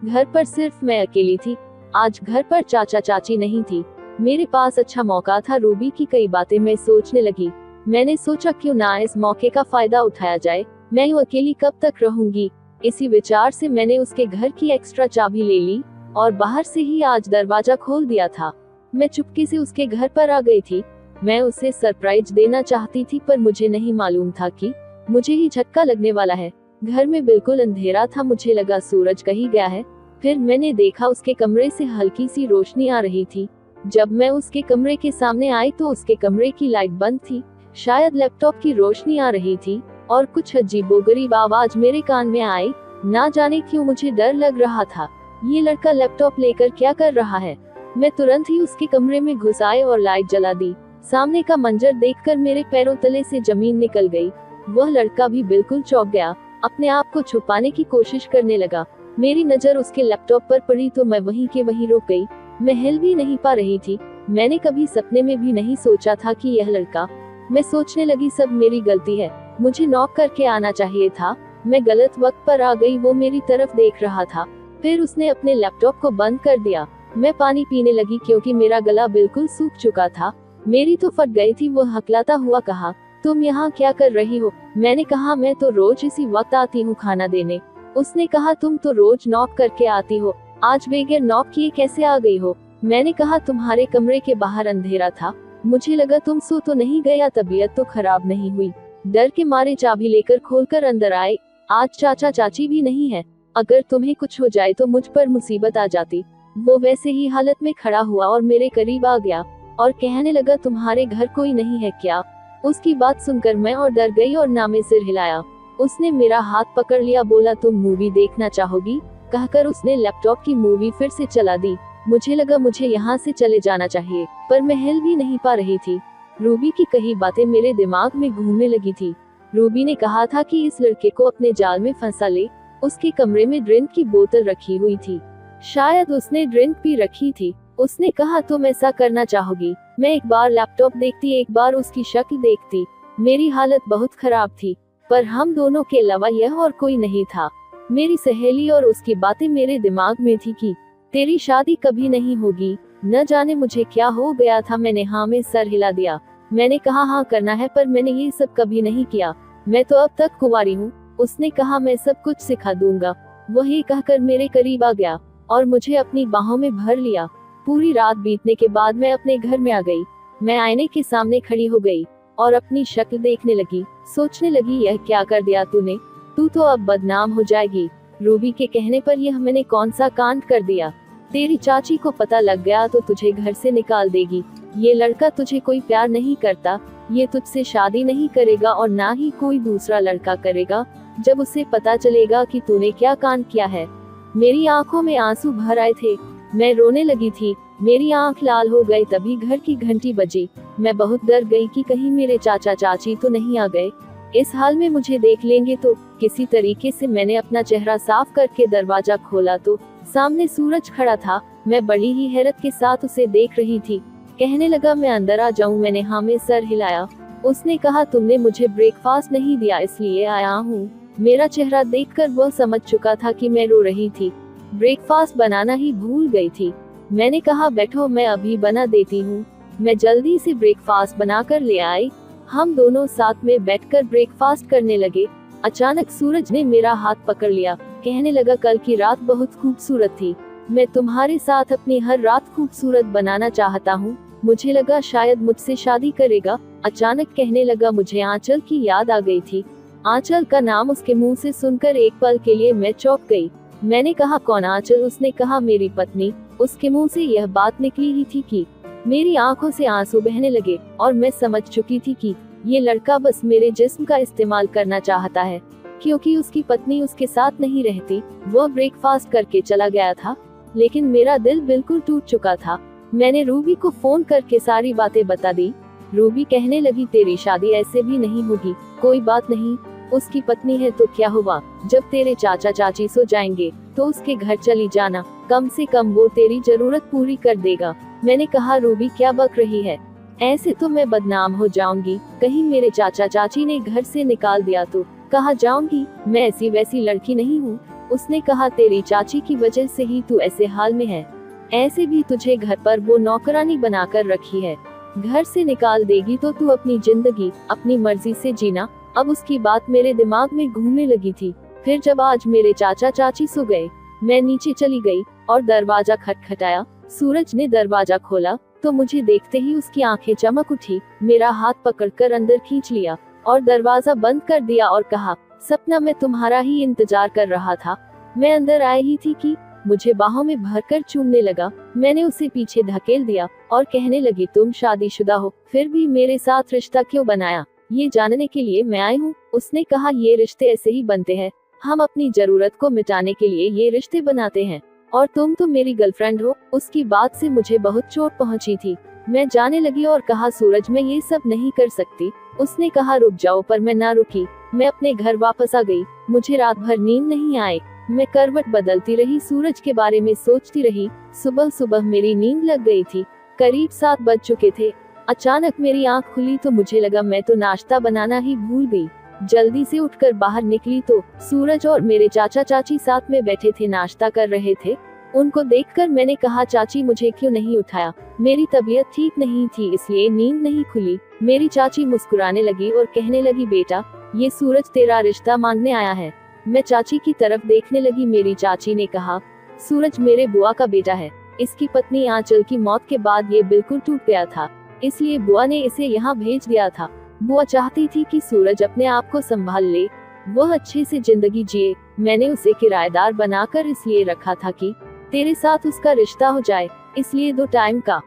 घर पर सिर्फ मैं अकेली थी। आज घर पर चाचा चाची नहीं थी। मेरे पास अच्छा मौका था। रूबी की कई बातें मैं सोचने लगी। मैंने सोचा, क्यों ना इस मौके का फायदा उठाया जाए। मैं यूं अकेली कब तक रहूंगी। इसी विचार से मैंने उसके घर की एक्स्ट्रा चाबी ले ली और बाहर से ही आज दरवाजा खोल दिया था। मैं चुपके से उसके घर पर आ गई थी। मैं उसे सरप्राइज देना चाहती थी, पर मुझे नहीं मालूम था कि मुझे ही झटका लगने वाला है। घर में बिल्कुल अंधेरा था। मुझे लगा सूरज कहीं गया है। फिर मैंने देखा उसके कमरे से हल्की सी रोशनी आ रही थी। जब मैं उसके कमरे के सामने आई तो उसके कमरे की लाइट बंद थी। शायद लैपटॉप की रोशनी आ रही थी और कुछ अजीबोगरीब आवाज मेरे कान में आई। ना जाने क्यों मुझे डर लग रहा था। ये लड़का लैपटॉप लेकर क्या कर रहा है। मैं तुरंत ही उसके कमरे में घुस आई और लाइट जला दी। सामने का मंजर देखकर मेरे पैरों तले से जमीन निकल गई। वह लड़का भी बिल्कुल चौंक गया, अपने आप को छुपाने की कोशिश करने लगा। मेरी नजर उसके लैपटॉप पर पड़ी तो मैं वहीं के वहीं रुक गई। मैं हिल भी नहीं पा रही थी। मैंने कभी सपने में भी नहीं सोचा था कि यह लड़का। मैं सोचने लगी, सब मेरी गलती है, मुझे नॉक करके आना चाहिए था। मैं गलत वक्त पर आ गई। वो मेरी तरफ देख रहा था। फिर उसने अपने लैपटॉप को बंद कर दिया। मैं पानी पीने लगी क्योंकि मेरा गला बिल्कुल सूख चुका था। मेरी तो फट गई थी। वो हकलाता हुआ कहा, तुम यहाँ क्या कर रही हो। मैंने कहा, मैं तो रोज इसी वक्त आती हूँ खाना देने। उसने कहा, तुम तो रोज नॉक करके आती हो, आज बगैर नॉक किए कैसे आ गई हो। मैंने कहा, तुम्हारे कमरे के बाहर अंधेरा था, मुझे लगा तुम सो तो नहीं गया, तबीयत तो खराब नहीं हुई। डर के मारे चाबी लेकर खोलकर अंदर आए। आज चाचा चाची भी नहीं है, अगर तुम्हें कुछ हो जाए तो मुझ पर मुसीबत आ जाती। वो वैसे ही हालत में खड़ा हुआ और मेरे करीब आ गया और कहने लगा, तुम्हारे घर कोई नहीं है क्या। उसकी बात सुनकर मैं और डर गई और ना में सिर हिलाया। उसने मेरा हाथ पकड़ लिया, बोला, तुम मूवी देखना चाहोगी। कहकर उसने लैपटॉप की मूवी फिर से चला दी। मुझे लगा मुझे यहाँ से चले जाना चाहिए, पर मैं हिल भी नहीं पा रही थी। रूबी की कही बातें मेरे दिमाग में घूमने लगी थी। रूबी ने कहा था कि इस लड़के को अपने जाल में फंसा ले। उसके कमरे में ड्रिंक की बोतल रखी हुई थी। शायद उसने ड्रिंक भी रखी थी। उसने कहा तुम ऐसा करना चाहोगी। मैं एक बार लैपटॉप देखती, एक बार उसकी शक्ल देखती। मेरी हालत बहुत खराब थी, पर हम दोनों के अलावा यह और कोई नहीं था। मेरी सहेली और उसकी बातें मेरे दिमाग में थी कि तेरी शादी कभी नहीं होगी। न जाने मुझे क्या हो गया था, मैंने हाँ में सर हिला दिया। मैंने कहा हाँ करना है, पर मैंने ये सब कभी नहीं किया। मैं तो अब तक कुंवारी हूँ। उसने कहा मैं सब कुछ सिखा दूंगा। वही कहकर मेरे करीब आ गया और मुझे अपनी बाहों में भर लिया। पूरी रात बीतने के बाद मैं अपने घर में आ गई। मैं आईने के सामने खड़ी हो गई और अपनी शक्ल देखने लगी। सोचने लगी यह क्या कर दिया तूने, तू तो अब बदनाम हो जाएगी। रूबी के कहने पर यह मैंने कौन सा कांड कर दिया। तेरी चाची को पता लग गया तो तुझे घर से निकाल देगी। ये लड़का तुझे कोई प्यार नहीं करता, ये तुझसे शादी नहीं करेगा और ना ही कोई दूसरा लड़का करेगा। जब उसे पता चलेगा कि तूने क्या कांड किया है। मेरी आंखों में आंसू भर आए थे। मैं रोने लगी थी, मेरी आंख लाल हो गई। तभी घर की घंटी बजी। मैं बहुत डर गई कि कहीं मेरे चाचा चाची तो नहीं आ गए, इस हाल में मुझे देख लेंगे तो। किसी तरीके से मैंने अपना चेहरा साफ करके दरवाजा खोला तो सामने सूरज खड़ा था। मैं बड़ी ही हैरत के साथ उसे देख रही थी। कहने लगा मैं अंदर आ जाऊं। मैंने हाँ में सर हिलाया। उसने कहा तुमने मुझे ब्रेकफास्ट नहीं दिया इसलिए आया हूँ। मेरा चेहरा देखकर वह समझ चुका था कि मैं रो रही थी, ब्रेकफास्ट बनाना ही भूल गई थी। मैंने कहा बैठो, मैं अभी बना देती हूँ। मैं जल्दी से ब्रेकफास्ट बनाकर ले आई। हम दोनों साथ में बैठकर ब्रेकफास्ट करने लगे। अचानक सूरज ने मेरा हाथ पकड़ लिया। कहने लगा कल की रात बहुत खूबसूरत थी, मैं तुम्हारे साथ अपनी हर रात खूबसूरत बनाना चाहता हूँ। मुझे लगा शायद मुझसे शादी करेगा। अचानक कहने लगा मुझे आंचल की याद आ गई थी। आंचल का नाम उसके मुंह से सुनकर एक पल के लिए मैं चौंक गई। मैंने कहा कौन आंचल? उसने कहा मेरी पत्नी। उसके मुंह से यह बात निकली ही थी कि मेरी आंखों से आंसू बहने लगे और मैं समझ चुकी थी कि ये लड़का बस मेरे जिस्म का इस्तेमाल करना चाहता है, क्योंकि उसकी पत्नी उसके साथ नहीं रहती। वह ब्रेकफास्ट करके चला गया था, लेकिन मेरा दिल बिल्कुल टूट चुका था। मैंने रूबी को फोन करके सारी बातें बता दी। रूबी कहने लगी तेरी शादी ऐसे भी नहीं होगी। कोई बात नहीं, उसकी पत्नी है तो क्या हुआ, जब तेरे चाचा चाची सो जाएंगे तो उसके घर चली जाना, कम से कम वो तेरी जरूरत पूरी कर देगा। मैंने कहा रूबी क्या बक रही है, ऐसे तो मैं बदनाम हो जाऊंगी। कहीं मेरे चाचा चाची ने घर से निकाल दिया तो कहाँ जाऊंगी, मैं ऐसी वैसी लड़की नहीं हूँ। उसने कहा तेरी चाची की वजह से ही तू ऐसे हाल में है, ऐसे भी तुझे घर पर वो नौकरानी बनाकर रखी है, घर से निकाल देगी तो तू अपनी जिंदगी अपनी मर्जी से जीना। अब उसकी बात मेरे दिमाग में घूमने लगी थी। फिर जब आज मेरे चाचा चाची सो गए, मैं नीचे चली गई और दरवाजा खटखटाया। सूरज ने दरवाजा खोला तो मुझे देखते ही उसकी आंखें चमक उठी। मेरा हाथ पकड़कर अंदर खींच लिया और दरवाजा बंद कर दिया और कहा सपना मैं तुम्हारा ही इंतजार कर रहा था। मैं अंदर आई ही थी कि मुझे बाहों में भरकर चूमने लगा। मैंने उसे पीछे धकेल दिया और कहने लगी तुम शादीशुदा हो, फिर भी मेरे साथ रिश्ता क्यों बनाया, ये जानने के लिए मैं आई हूँ। उसने कहा ये रिश्ते ऐसे ही बनते हैं, हम अपनी जरूरत को मिटाने के लिए ये रिश्ते बनाते हैं, और तुम तो मेरी गर्लफ्रेंड हो। उसकी बात से मुझे बहुत चोट पहुंची थी। मैं जाने लगी और कहा सूरज मैं ये सब नहीं कर सकती। उसने कहा रुक जाओ, पर मैं ना रुकी। मैं अपने घर वापस आ गई। मुझे रात भर नींद नहीं आई। मैं करवट बदलती रही, सूरज के बारे में सोचती रही। सुबह सुबह मेरी नींद लग गई थी। करीब 7 बज चुके थे। अचानक मेरी आंख खुली तो मुझे लगा मैं तो नाश्ता बनाना ही भूल गई। जल्दी से उठकर बाहर निकली तो सूरज और मेरे चाचा चाची साथ में बैठे थे, नाश्ता कर रहे थे। उनको देखकर मैंने कहा चाची मुझे क्यों नहीं उठाया, मेरी तबीयत ठीक नहीं थी इसलिए नींद नहीं खुली। मेरी चाची मुस्कुराने लगी और कहने लगी बेटा ये सूरज तेरा रिश्ता मांगने आया है। मैं चाची की तरफ देखने लगी। मेरी चाची ने कहा सूरज मेरे बुआ का बेटा है, इसकी पत्नी आंचल की मौत के बाद ये बिल्कुल टूट गया था, इसलिए बुआ ने इसे यहाँ भेज दिया था। बुआ चाहती थी कि सूरज अपने आप को संभाल ले, वह अच्छे से जिंदगी जिए। मैंने उसे किराएदार बनाकर इसलिए रखा था कि तेरे साथ उसका रिश्ता हो जाए, इसलिए 2 टाइम का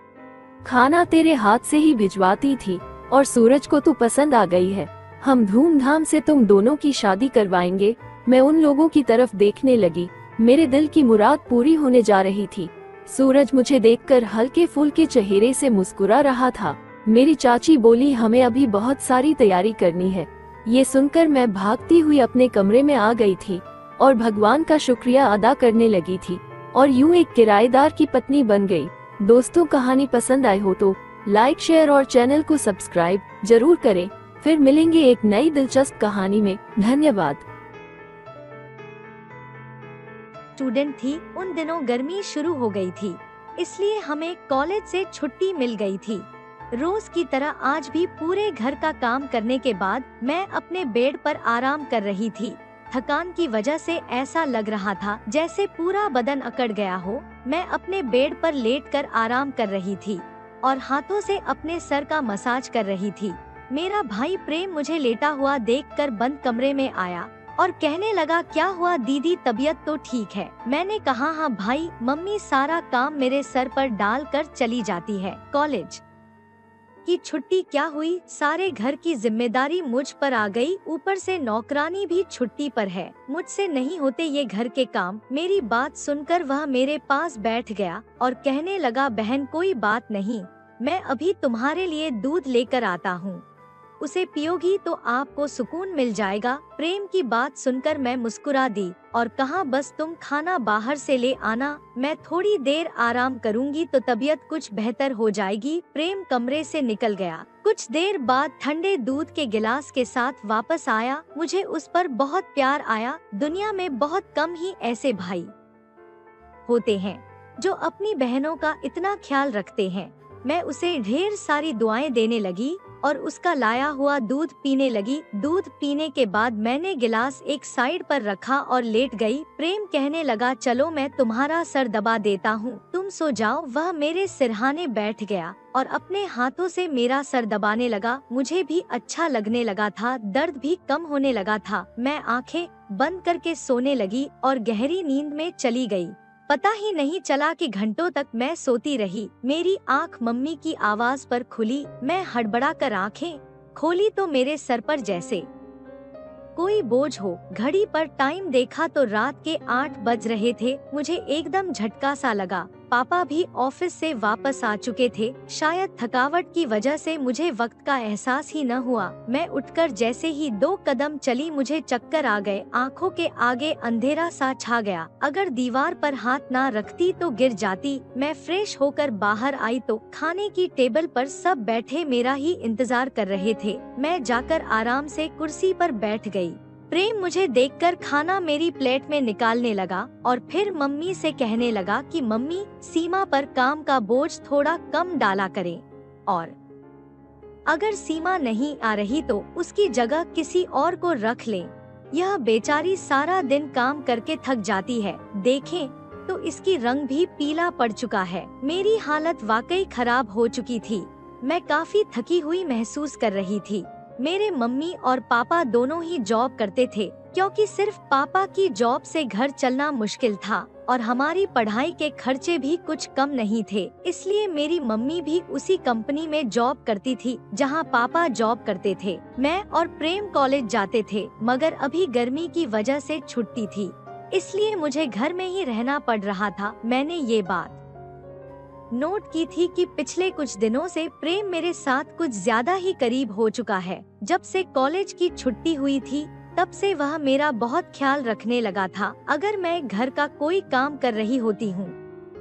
खाना तेरे हाथ से ही भिजवाती थी और सूरज को तू पसंद आ गई है। हम धूमधाम से तुम दोनों की शादी करवाएंगे। मैं उन लोगों की तरफ देखने लगी, मेरे दिल की मुराद पूरी होने जा रही थी। सूरज मुझे देखकर हल्के फुल्के चेहरे से मुस्कुरा रहा था। मेरी चाची बोली हमें अभी बहुत सारी तैयारी करनी है। ये सुनकर मैं भागती हुई अपने कमरे में आ गई थी और भगवान का शुक्रिया अदा करने लगी थी और यूं एक किराएदार की पत्नी बन गई। दोस्तों, कहानी पसंद आई हो तो लाइक, शेयर और चैनल को सब्सक्राइब जरूर करें। फिर मिलेंगे एक नई दिलचस्प कहानी में। धन्यवाद। स्टूडेंट थी, उन दिनों गर्मी शुरू हो गई थी, इसलिए हमें कॉलेज से छुट्टी मिल गई थी। रोज की तरह आज भी पूरे घर का काम करने के बाद मैं अपने बेड पर आराम कर रही थी। थकान की वजह से ऐसा लग रहा था जैसे पूरा बदन अकड़ गया हो। मैं अपने बेड पर लेटकर आराम कर रही थी और हाथों से अपने सर का मसाज कर रही थी। मेरा भाई प्रेम मुझे लेटा हुआ देखकर बंद कमरे में आया और कहने लगा, क्या हुआ दीदी, तबीयत तो ठीक है? मैंने कहा, हाँ भाई, मम्मी सारा काम मेरे सर पर डाल कर चली जाती है। कॉलेज की छुट्टी क्या हुई, सारे घर की जिम्मेदारी मुझ पर आ गई। ऊपर से नौकरानी भी छुट्टी पर है। मुझसे नहीं होते ये घर के काम। मेरी बात सुनकर वह मेरे पास बैठ गया और कहने लगा, बहन कोई बात नहीं, मैं अभी तुम्हारे लिए दूध लेकर आता हूँ, उसे पियोगी तो आपको सुकून मिल जाएगा। प्रेम की बात सुनकर मैं मुस्कुरा दी और कहा, बस तुम खाना बाहर से ले आना, मैं थोड़ी देर आराम करूंगी तो तबीयत कुछ बेहतर हो जाएगी। प्रेम कमरे से निकल गया। कुछ देर बाद ठंडे दूध के गिलास के साथ वापस आया। मुझे उस पर बहुत प्यार आया। दुनिया में बहुत कम ही ऐसे भाई होते हैं जो अपनी बहनों का इतना ख्याल रखते हैं। मैं उसे ढेर सारी दुआएं देने लगी और उसका लाया हुआ दूध पीने लगी। दूध पीने के बाद मैंने गिलास एक साइड पर रखा और लेट गई। प्रेम कहने लगा, चलो मैं तुम्हारा सर दबा देता हूँ, तुम सो जाओ। वह मेरे सिरहाने बैठ गया और अपने हाथों से मेरा सर दबाने लगा। मुझे भी अच्छा लगने लगा था, दर्द भी कम होने लगा था। मैं आंखें बंद करके सोने लगी और गहरी नींद में चली गई। पता ही नहीं चला कि घंटों तक मैं सोती रही। मेरी आंख मम्मी की आवाज पर खुली। मैं हड़बड़ाकर आंखें खोली तो मेरे सर पर जैसे कोई बोझ हो। घड़ी पर टाइम देखा तो रात के 8 बज रहे थे। मुझे एकदम झटका सा लगा। पापा भी ऑफिस से वापस आ चुके थे। शायद थकावट की वजह से मुझे वक्त का एहसास ही न हुआ। मैं उठकर जैसे ही 2 कदम चली, मुझे चक्कर आ गए। आंखों के आगे अंधेरा सा छा गया। अगर दीवार पर हाथ ना रखती तो गिर जाती। मैं फ्रेश होकर बाहर आई तो खाने की टेबल पर सब बैठे मेरा ही इंतजार कर रहे थे। मैं जाकर आराम से कुर्सी पर बैठ गई। प्रेम मुझे देखकर खाना मेरी प्लेट में निकालने लगा और फिर मम्मी से कहने लगा कि मम्मी, सीमा पर काम का बोझ थोड़ा कम डाला करें और अगर सीमा नहीं आ रही तो उसकी जगह किसी और को रख लें। यह बेचारी सारा दिन काम करके थक जाती है। देखें तो इसकी रंग भी पीला पड़ चुका है। मेरी हालत वाकई खराब हो चुकी थी। मैं काफी थकी हुई महसूस कर रही थी। मेरे मम्मी और पापा दोनों ही जॉब करते थे, क्योंकि सिर्फ पापा की जॉब से घर चलना मुश्किल था और हमारी पढ़ाई के खर्चे भी कुछ कम नहीं थे। इसलिए मेरी मम्मी भी उसी कंपनी में जॉब करती थी जहां पापा जॉब करते थे। मैं और प्रेम कॉलेज जाते थे, मगर अभी गर्मी की वजह से छुट्टी थी, इसलिए मुझे घर में ही रहना पड़ रहा था। मैंने ये बात नोट की थी कि पिछले कुछ दिनों से प्रेम मेरे साथ कुछ ज्यादा ही करीब हो चुका है। जब से कॉलेज की छुट्टी हुई थी तब से वह मेरा बहुत ख्याल रखने लगा था। अगर मैं घर का कोई काम कर रही होती हूँ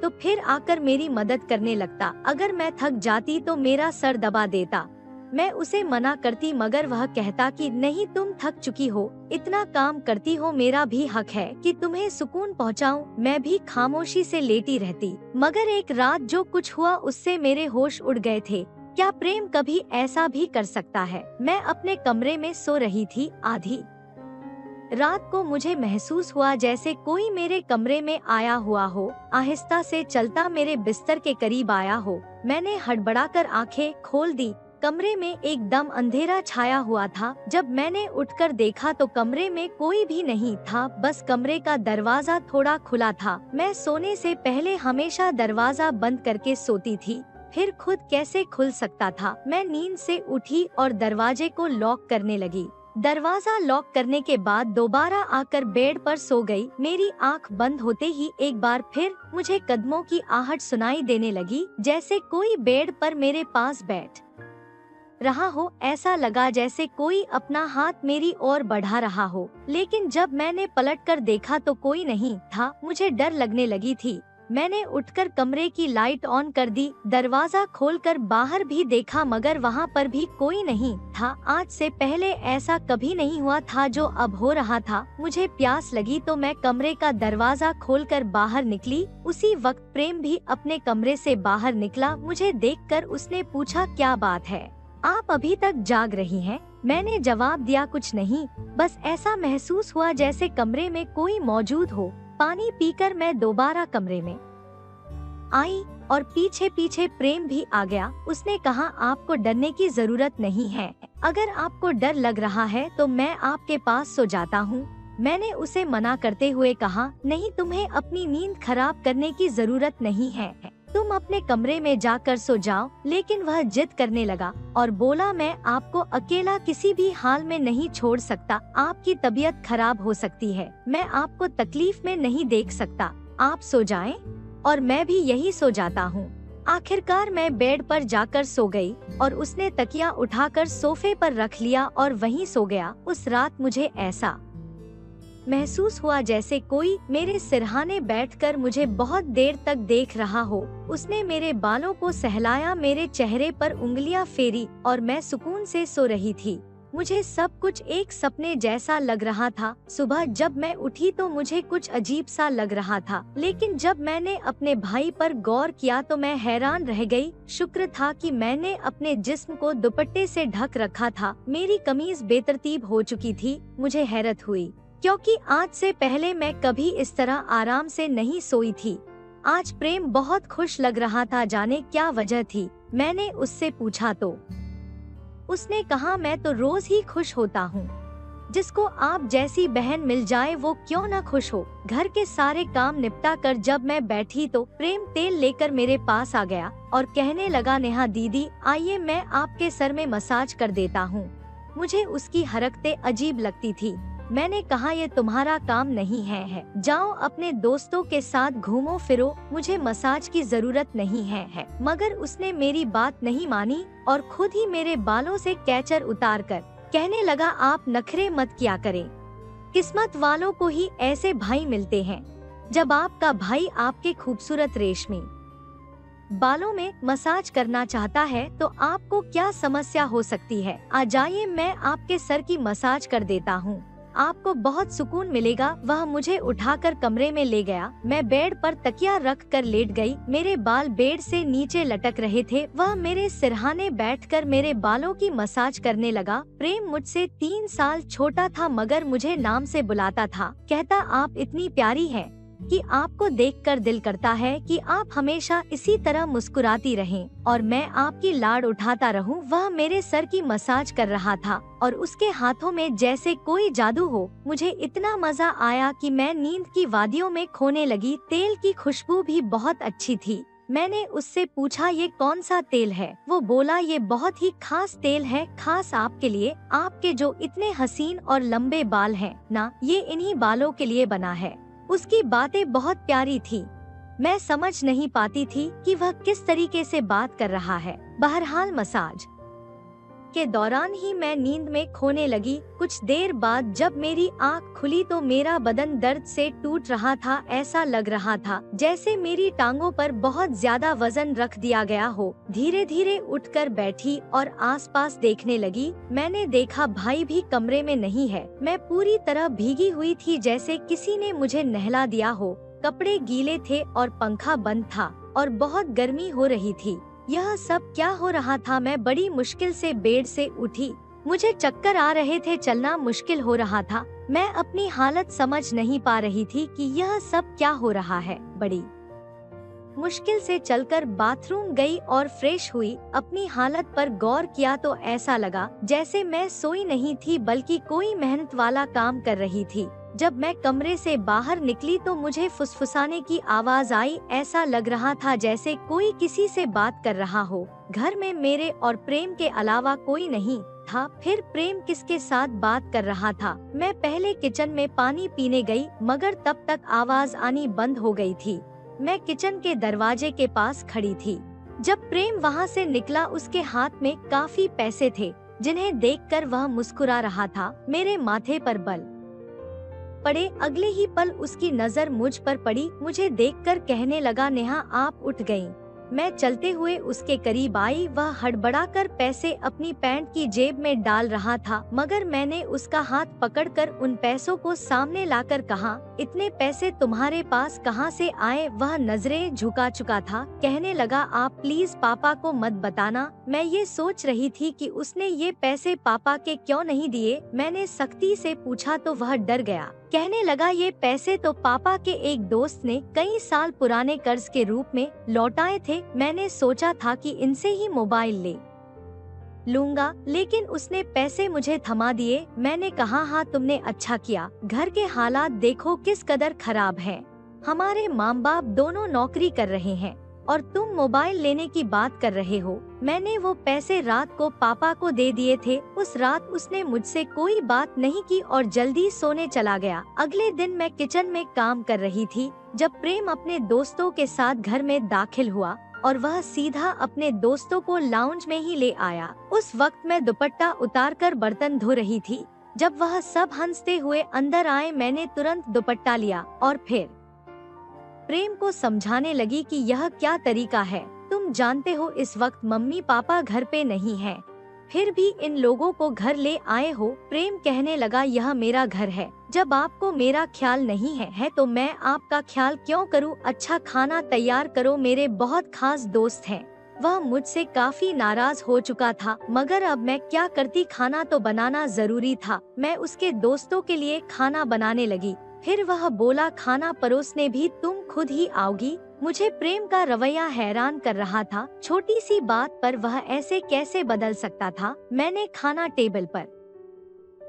तो फिर आकर मेरी मदद करने लगता। अगर मैं थक जाती तो मेरा सर दबा देता। मैं उसे मना करती, मगर वह कहता कि नहीं, तुम थक चुकी हो, इतना काम करती हो, मेरा भी हक है कि तुम्हें सुकून पहुंचाऊं। मैं भी खामोशी से लेटी रहती। मगर एक रात जो कुछ हुआ उससे मेरे होश उड़ गए थे। क्या प्रेम कभी ऐसा भी कर सकता है? मैं अपने कमरे में सो रही थी। आधी रात को मुझे महसूस हुआ जैसे कोई मेरे कमरे में आया हुआ हो, आहिस्ता से चलता मेरे बिस्तर के करीब आया हो। मैंने हड़बड़ाकर आंखें खोल दी। कमरे में एकदम अंधेरा छाया हुआ था। जब मैंने उठकर देखा तो कमरे में कोई भी नहीं था, बस कमरे का दरवाजा थोड़ा खुला था। मैं सोने से पहले हमेशा दरवाजा बंद करके सोती थी, फिर खुद कैसे खुल सकता था। मैं नींद से उठी और दरवाजे को लॉक करने लगी। दरवाजा लॉक करने के बाद दोबारा आकर बेड पर सो गई। मेरी आंख बंद होते ही एक बार फिर मुझे कदमों की आहट सुनाई देने लगी, जैसे कोई बेड पर मेरे पास बैठ रहा हो। ऐसा लगा जैसे कोई अपना हाथ मेरी ओर बढ़ा रहा हो, लेकिन जब मैंने पलटकर देखा तो कोई नहीं था। मुझे डर लगने लगी थी। मैंने उठकर कमरे की लाइट ऑन कर दी, दरवाजा खोलकर बाहर भी देखा मगर वहाँ पर भी कोई नहीं था। आज से पहले ऐसा कभी नहीं हुआ था जो अब हो रहा था। मुझे प्यास लगी तो मैं कमरे का दरवाजा खोलकर बाहर निकली। उसी वक्त प्रेम भी अपने कमरे से बाहर निकला। मुझे देखकर उसने पूछा, क्या बात है, आप अभी तक जाग रही हैं? मैंने जवाब दिया, कुछ नहीं, बस ऐसा महसूस हुआ जैसे कमरे में कोई मौजूद हो। पानी पीकर मैं दोबारा कमरे में आई और पीछे पीछे प्रेम भी आ गया। उसने कहा, आपको डरने की जरूरत नहीं है, अगर आपको डर लग रहा है तो मैं आपके पास सो जाता हूँ। मैंने उसे मना करते हुए कहा, नहीं, तुम्हें अपनी नींद खराब करने की जरूरत नहीं है, तुम अपने कमरे में जाकर सो जाओ। लेकिन वह जिद करने लगा और बोला, मैं आपको अकेला किसी भी हाल में नहीं छोड़ सकता, आपकी तबीयत खराब हो सकती है, मैं आपको तकलीफ में नहीं देख सकता, आप सो जाएं और मैं भी यही सो जाता हूँ। आखिरकार मैं बेड पर जाकर सो गई और उसने तकिया उठाकर सोफे पर रख लिया और वहीं सो गया। उस रात मुझे ऐसा महसूस हुआ जैसे कोई मेरे सिरहाने बैठकर मुझे बहुत देर तक देख रहा हो। उसने मेरे बालों को सहलाया, मेरे चेहरे पर उंगलियां फेरी और मैं सुकून से सो रही थी। मुझे सब कुछ एक सपने जैसा लग रहा था। सुबह जब मैं उठी तो मुझे कुछ अजीब सा लग रहा था, लेकिन जब मैंने अपने भाई पर गौर किया तो मैं हैरान रह गई। शुक्र था कि मैंने अपने जिस्म को दुपट्टे से ढक रखा था। मेरी कमीज बेतरतीब हो चुकी थी। मुझे हैरत हुई क्योंकि आज से पहले मैं कभी इस तरह आराम से नहीं सोई थी। आज प्रेम बहुत खुश लग रहा था, जाने क्या वजह थी। मैंने उससे पूछा तो उसने कहा, मैं तो रोज ही खुश होता हूँ, जिसको आप जैसी बहन मिल जाए वो क्यों न खुश हो। घर के सारे काम निपटा कर जब मैं बैठी तो प्रेम तेल लेकर मेरे पास आ गया और कहने लगा, नेहा दीदी आइए मैं आपके सर में मसाज कर देता हूँ। मुझे उसकी हरकतें अजीब लगती थी। मैंने कहा, ये तुम्हारा काम नहीं है, जाओ अपने दोस्तों के साथ घूमो फिरो, मुझे मसाज की जरूरत नहीं है। मगर उसने मेरी बात नहीं मानी और खुद ही मेरे बालों से कैचर उतार कर कहने लगा, आप नखरे मत किया करें, किस्मत वालों को ही ऐसे भाई मिलते हैं। जब आपका भाई आपके खूबसूरत रेशमी बालों में मसाज करना चाहता है तो आपको क्या समस्या हो सकती है। आ जाइए, मैं आपके सर की मसाज कर देता हूँ, आपको बहुत सुकून मिलेगा। वह मुझे उठाकर कमरे में ले गया। मैं बेड पर तकिया रख कर लेट गई। मेरे बाल बेड से नीचे लटक रहे थे। वह मेरे सिरहाने बैठकर मेरे बालों की मसाज करने लगा। प्रेम मुझसे 3 साल छोटा था मगर मुझे नाम से बुलाता था। कहता, आप इतनी प्यारी हैं कि आपको देखकर दिल करता है कि आप हमेशा इसी तरह मुस्कुराती रहें और मैं आपकी लाड उठाता रहूं। वह मेरे सर की मसाज कर रहा था और उसके हाथों में जैसे कोई जादू हो। मुझे इतना मजा आया कि मैं नींद की वादियों में खोने लगी। तेल की खुशबू भी बहुत अच्छी थी। मैंने उससे पूछा, ये कौन सा तेल है? वो बोला, ये बहुत ही खास तेल है, खास आपके लिए, आपके जो इतने हसीन और लंबे बाल हैं ना, ये इन्हीं बालों के लिए बना है। उसकी बातें बहुत प्यारी थी। मैं समझ नहीं पाती थी कि वह किस तरीके से बात कर रहा है। बहरहाल मसाज के दौरान ही मैं नींद में खोने लगी। कुछ देर बाद जब मेरी आंख खुली तो मेरा बदन दर्द से टूट रहा था। ऐसा लग रहा था जैसे मेरी टांगों पर बहुत ज्यादा वजन रख दिया गया हो। धीरे धीरे उठकर बैठी और आसपास देखने लगी। मैंने देखा भाई भी कमरे में नहीं है। मैं पूरी तरह भीगी हुई थी, जैसे किसी ने मुझे नहला दिया हो। कपड़े गीले थे और पंखा बंद था और बहुत गर्मी हो रही थी। यह सब क्या हो रहा था? मैं बड़ी मुश्किल से बेड से उठी। मुझे चक्कर आ रहे थे, चलना मुश्किल हो रहा था। मैं अपनी हालत समझ नहीं पा रही थी कि यह सब क्या हो रहा है। बड़ी मुश्किल से चलकर बाथरूम गई और फ्रेश हुई। अपनी हालत पर गौर किया तो ऐसा लगा जैसे मैं सोई नहीं थी बल्कि कोई मेहनत वाला काम कर रही थी। जब मैं कमरे से बाहर निकली तो मुझे फुसफुसाने की आवाज आई। ऐसा लग रहा था जैसे कोई किसी से बात कर रहा हो। घर में मेरे और प्रेम के अलावा कोई नहीं था। फिर प्रेम किसके साथ बात कर रहा था? मैं पहले किचन में पानी पीने गई मगर तब तक आवाज आनी बंद हो गई थी। मैं किचन के दरवाजे के पास खड़ी थी। जब प्रेम वहाँ से निकला उसके हाथ में काफी पैसे थे जिन्हें देखकर वह मुस्कुरा रहा था। मेरे माथे पर बल पड़े अगले ही पल उसकी नजर मुझ पर पड़ी। मुझे देखकर कहने लगा, नेहा आप उठ गयी। मैं चलते हुए उसके करीब आई। वह हड़बड़ाकर पैसे अपनी पैंट की जेब में डाल रहा था, मगर मैंने उसका हाथ पकड़कर उन पैसों को सामने लाकर कहा, इतने पैसे तुम्हारे पास कहाँ से आए? वह नजरें झुका चुका था। कहने लगा, आप प्लीज पापा को मत बताना। मैं ये सोच रही थी कि उसने ये पैसे पापा के क्यों नहीं दिए। मैंने सख्ती से पूछा तो वह डर गया। कहने लगा, ये पैसे तो पापा के एक दोस्त ने कई साल पुराने कर्ज के रूप में लौटाए थे। मैंने सोचा था कि इनसे ही मोबाइल ले लूंगा, लेकिन उसने पैसे मुझे थमा दिए। मैंने कहा, हाँ तुमने अच्छा किया। घर के हालात देखो किस कदर खराब हैं। हमारे माँ बाप दोनों नौकरी कर रहे हैं और तुम मोबाइल लेने की बात कर रहे हो। मैंने वो पैसे रात को पापा को दे दिए थे। उस रात उसने मुझसे कोई बात नहीं की और जल्दी सोने चला गया। अगले दिन मैं किचन में काम कर रही थी जब प्रेम अपने दोस्तों के साथ घर में दाखिल हुआ और वह सीधा अपने दोस्तों को लाउंज में ही ले आया। उस वक्त मैं दुपट्टा उतारकर बर्तन धो रही थी। जब वह सब हंसते हुए अंदर आए, मैंने तुरंत दुपट्टा लिया और फिर प्रेम को समझाने लगी कि यह क्या तरीका है। तुम जानते हो इस वक्त मम्मी पापा घर पे नहीं हैं, फिर भी इन लोगों को घर ले आए हो। प्रेम कहने लगा, यह मेरा घर है। जब आपको मेरा ख्याल नहीं है तो मैं आपका ख्याल क्यों करूं? अच्छा खाना तैयार करो, मेरे बहुत खास दोस्त हैं। वह मुझसे काफी नाराज हो चुका था, मगर अब मैं क्या करती, खाना तो बनाना जरूरी था। मैं उसके दोस्तों के लिए खाना बनाने लगी। फिर वह बोला, खाना परोसने भी तुम खुद ही आओगी? मुझे प्रेम का रवैया हैरान कर रहा था। छोटी सी बात पर वह ऐसे कैसे बदल सकता था। मैंने खाना टेबल पर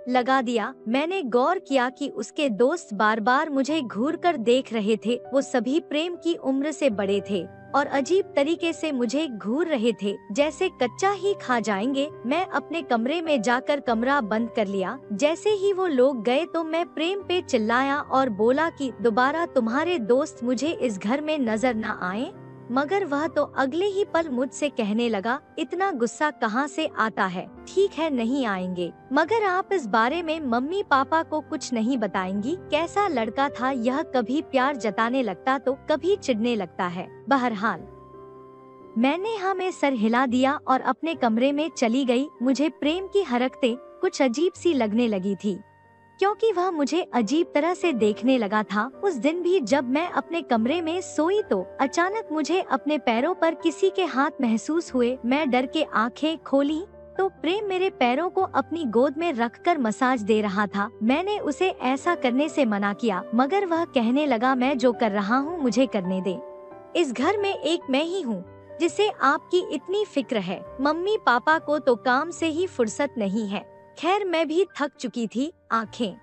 लगा दिया। मैंने गौर किया कि उसके दोस्त बार बार मुझे घूर कर देख रहे थे। वो सभी प्रेम की उम्र से बड़े थे और अजीब तरीके से मुझे घूर रहे थे, जैसे कच्चा ही खा जाएंगे। मैं अपने कमरे में जाकर कमरा बंद कर लिया। जैसे ही वो लोग गए तो मैं प्रेम पे चिल्लाया और बोला कि दोबारा तुम्हारे दोस्त मुझे इस घर में नजर न आए। मगर वह तो अगले ही पल मुझसे कहने लगा, इतना गुस्सा कहाँ से आता है? ठीक है नहीं आएंगे, मगर आप इस बारे में मम्मी पापा को कुछ नहीं बताएंगी? कैसा लड़का था यह, कभी प्यार जताने लगता तो कभी चिढ़ने लगता है। बहरहाल मैंने हाँ में सर हिला दिया और अपने कमरे में चली गई। मुझे प्रेम की हरकतें कुछ अजीब सी लगने लगी थी, क्योंकि वह मुझे अजीब तरह से देखने लगा था। उस दिन भी जब मैं अपने कमरे में सोई तो अचानक मुझे अपने पैरों पर किसी के हाथ महसूस हुए। मैं डर के आंखें खोली तो प्रेम मेरे पैरों को अपनी गोद में रखकर मसाज दे रहा था। मैंने उसे ऐसा करने से मना किया, मगर वह कहने लगा, मैं जो कर रहा हूँ मुझे करने दे। इस घर में एक मैं ही हूँ जिसे आपकी इतनी फिक्र है। मम्मी पापा को तो काम से ही फुर्सत नहीं है। खैर मैं भी थक चुकी थी। आंखें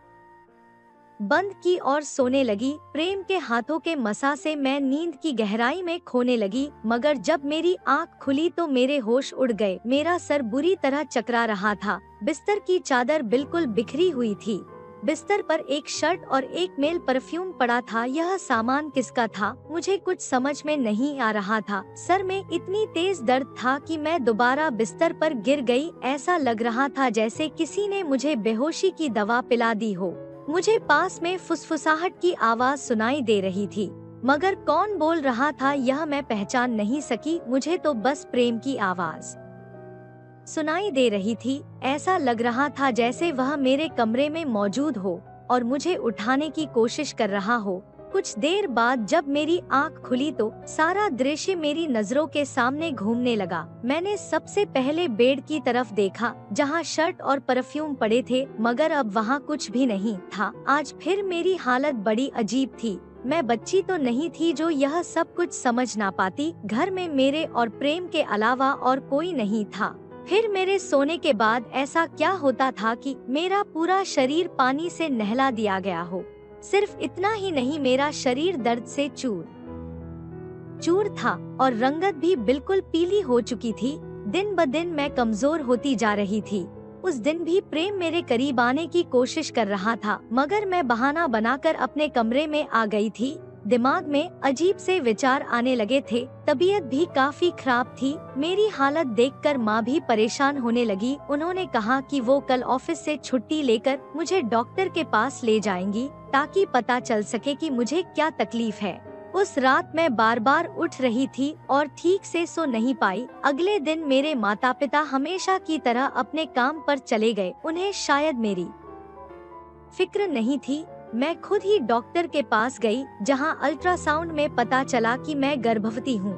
बंद की और सोने लगी। प्रेम के हाथों के मसा से मैं नींद की गहराई में खोने लगी, मगर जब मेरी आंख खुली तो मेरे होश उड़ गए। मेरा सर बुरी तरह चकरा रहा था। बिस्तर की चादर बिल्कुल बिखरी हुई थी। बिस्तर पर एक शर्ट और एक मेल परफ्यूम पड़ा था। यह सामान किसका था? मुझे कुछ समझ में नहीं आ रहा था। सर में इतनी तेज दर्द था कि मैं दोबारा बिस्तर पर गिर गई। ऐसा लग रहा था जैसे किसी ने मुझे बेहोशी की दवा पिला दी हो। मुझे पास में फुसफुसाहट की आवाज सुनाई दे रही थी, मगर कौन बोल रहा था यह मैं पहचान नहीं सकी। मुझे तो बस प्रेम की आवाज सुनाई दे रही थी। ऐसा लग रहा था जैसे वह मेरे कमरे में मौजूद हो और मुझे उठाने की कोशिश कर रहा हो। कुछ देर बाद जब मेरी आंख खुली तो सारा दृश्य मेरी नजरों के सामने घूमने लगा। मैंने सबसे पहले बेड की तरफ देखा जहां शर्ट और परफ्यूम पड़े थे, मगर अब वहां कुछ भी नहीं था। आज फिर मेरी हालत बड़ी अजीब थी। मैं बच्ची तो नहीं थी जो यह सब कुछ समझ ना पाती। घर में मेरे और प्रेम के अलावा और कोई नहीं था। फिर मेरे सोने के बाद ऐसा क्या होता था कि मेरा पूरा शरीर पानी से नहला दिया गया हो। सिर्फ इतना ही नहीं, मेरा शरीर दर्द से चूर चूर था और रंगत भी बिल्कुल पीली हो चुकी थी। दिन ब दिन मैं कमजोर होती जा रही थी। उस दिन भी प्रेम मेरे करीब आने की कोशिश कर रहा था, मगर मैं बहाना बनाकर अपने कमरे में आ गई थी। दिमाग में अजीब से विचार आने लगे थे। तबीयत भी काफी खराब थी। मेरी हालत देखकर माँ भी परेशान होने लगी। उन्होंने कहा कि वो कल ऑफिस से छुट्टी लेकर मुझे डॉक्टर के पास ले जाएंगी ताकि पता चल सके कि मुझे क्या तकलीफ है। उस रात मैं बार बार उठ रही थी और ठीक से सो नहीं पाई। अगले दिन मेरे माता पिता हमेशा की तरह अपने काम पर चले गए। उन्हें शायद मेरी फिक्र नहीं थी। मैं खुद ही डॉक्टर के पास गई, जहां अल्ट्रासाउंड में पता चला कि मैं गर्भवती हूँ।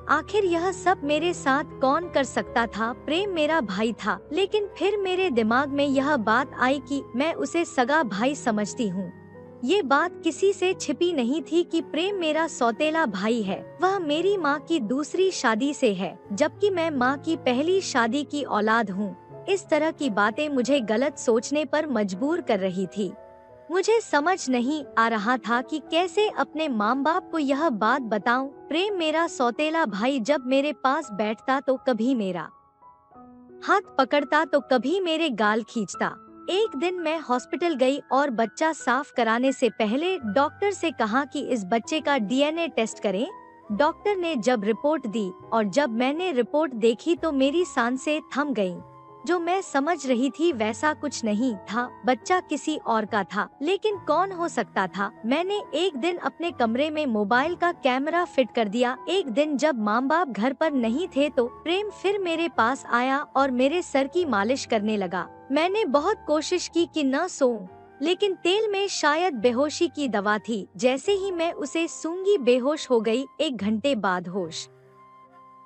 आखिर यह सब मेरे साथ कौन कर सकता था? प्रेम मेरा भाई था, लेकिन फिर मेरे दिमाग में यह बात आई कि मैं उसे सगा भाई समझती हूँ। ये बात किसी से छिपी नहीं थी कि प्रेम मेरा सौतेला भाई है। वह मेरी माँ की दूसरी शादी से है, जबकि मैं माँ की पहली शादी की औलाद हूँ। इस तरह की बातें मुझे गलत सोचने पर मजबूर कर रही थी। मुझे समझ नहीं आ रहा था कि कैसे अपने माँ बाप को यह बात बताऊं। प्रेम मेरा सौतेला भाई जब मेरे पास बैठता तो कभी मेरा हाथ पकड़ता तो कभी मेरे गाल खींचता। एक दिन मैं हॉस्पिटल गई और बच्चा साफ कराने से पहले डॉक्टर से कहा कि इस बच्चे का डीएनए टेस्ट करें। डॉक्टर ने जब रिपोर्ट दी और जब मैंने रिपोर्ट देखी तो मेरी सांसें थम गईं। जो मैं समझ रही थी वैसा कुछ नहीं था। बच्चा किसी और का था, लेकिन कौन हो सकता था? मैंने एक दिन अपने कमरे में मोबाइल का कैमरा फिट कर दिया। एक दिन जब माँ बाप घर पर नहीं थे तो प्रेम फिर मेरे पास आया और मेरे सर की मालिश करने लगा। मैंने बहुत कोशिश की कि न सोऊं, लेकिन तेल में शायद बेहोशी की दवा थी। जैसे ही मैं उसे सूंघी बेहोश हो गई। 1 घंटे बाद होश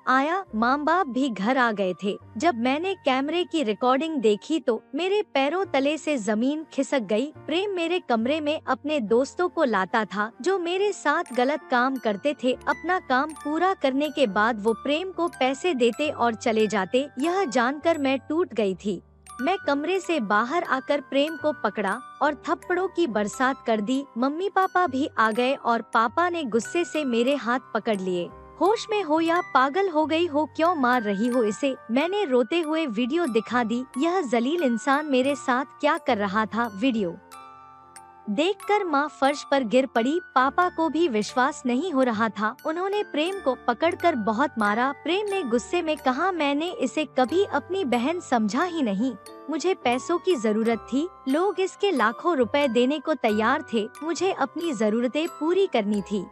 आया। माँ बाप भी घर आ गए थे। जब मैंने कैमरे की रिकॉर्डिंग देखी तो मेरे पैरों तले से जमीन खिसक गई। प्रेम मेरे कमरे में अपने दोस्तों को लाता था जो मेरे साथ गलत काम करते थे। अपना काम पूरा करने के बाद वो प्रेम को पैसे देते और चले जाते। यह जानकर मैं टूट गई थी। मैं कमरे से बाहर आकर प्रेम को पकड़ा और थप्पड़ों की बरसात कर दी। मम्मी पापा भी आ गए और पापा ने गुस्से से मेरे हाथ पकड़ लिए। होश में हो या पागल हो गई हो, क्यों मार रही हो इसे? मैंने रोते हुए वीडियो दिखा दी। यह जलील इंसान मेरे साथ क्या कर रहा था? वीडियो देखकर माँ फर्श पर गिर पड़ी। पापा को भी विश्वास नहीं हो रहा था। उन्होंने प्रेम को पकड़कर बहुत मारा। प्रेम ने गुस्से में कहा, मैंने इसे कभी अपनी बहन समझा ही नहीं। मुझे पैसों की जरूरत थी। लोग इसके लाखों रुपए देने को तैयार थे। मुझे अपनी जरूरतें पूरी करनी थी,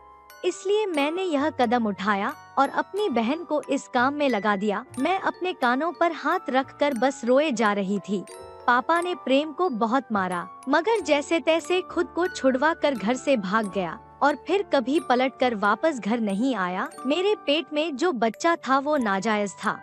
इसलिए मैंने यह कदम उठाया और अपनी बहन को इस काम में लगा दिया। मैं अपने कानों पर हाथ रखकर बस रोए जा रही थी। पापा ने प्रेम को बहुत मारा, मगर जैसे तैसे खुद को छुड़वा कर घर से भाग गया और फिर कभी पलटकर वापस घर नहीं आया। मेरे पेट में जो बच्चा था वो नाजायज था,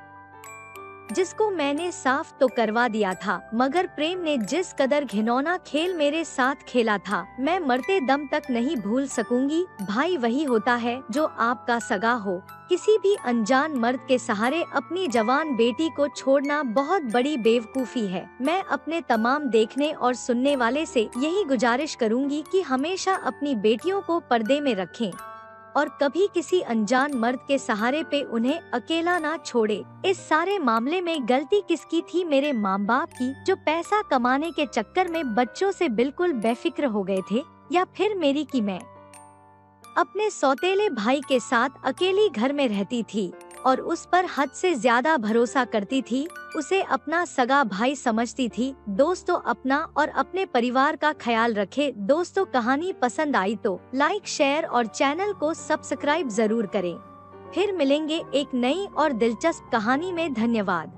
जिसको मैंने साफ तो करवा दिया था, मगर प्रेम ने जिस कदर घिनौना खेल मेरे साथ खेला था, मैं मरते दम तक नहीं भूल सकूंगी। भाई वही होता है जो आपका सगा हो। किसी भी अनजान मर्द के सहारे अपनी जवान बेटी को छोड़ना बहुत बड़ी बेवकूफी है। मैं अपने तमाम देखने और सुनने वाले से यही गुजारिश करूंगी कि हमेशा अपनी बेटियों को पर्दे में रखें और कभी किसी अनजान मर्द के सहारे पे उन्हें अकेला ना छोड़े। इस सारे मामले में गलती किसकी थी? मेरे माँ बाप की, जो पैसा कमाने के चक्कर में बच्चों से बिल्कुल बेफिक्र हो गए थे, या फिर मेरी कि मैं अपने सौतेले भाई के साथ अकेली घर में रहती थी और उस पर हद से ज्यादा भरोसा करती थी, उसे अपना सगा भाई समझती थी। दोस्तों, अपना और अपने परिवार का ख्याल रखें। दोस्तों, कहानी पसंद आई तो लाइक, शेयर और चैनल को सब्सक्राइब जरूर करें। फिर मिलेंगे एक नई और दिलचस्प कहानी में। धन्यवाद।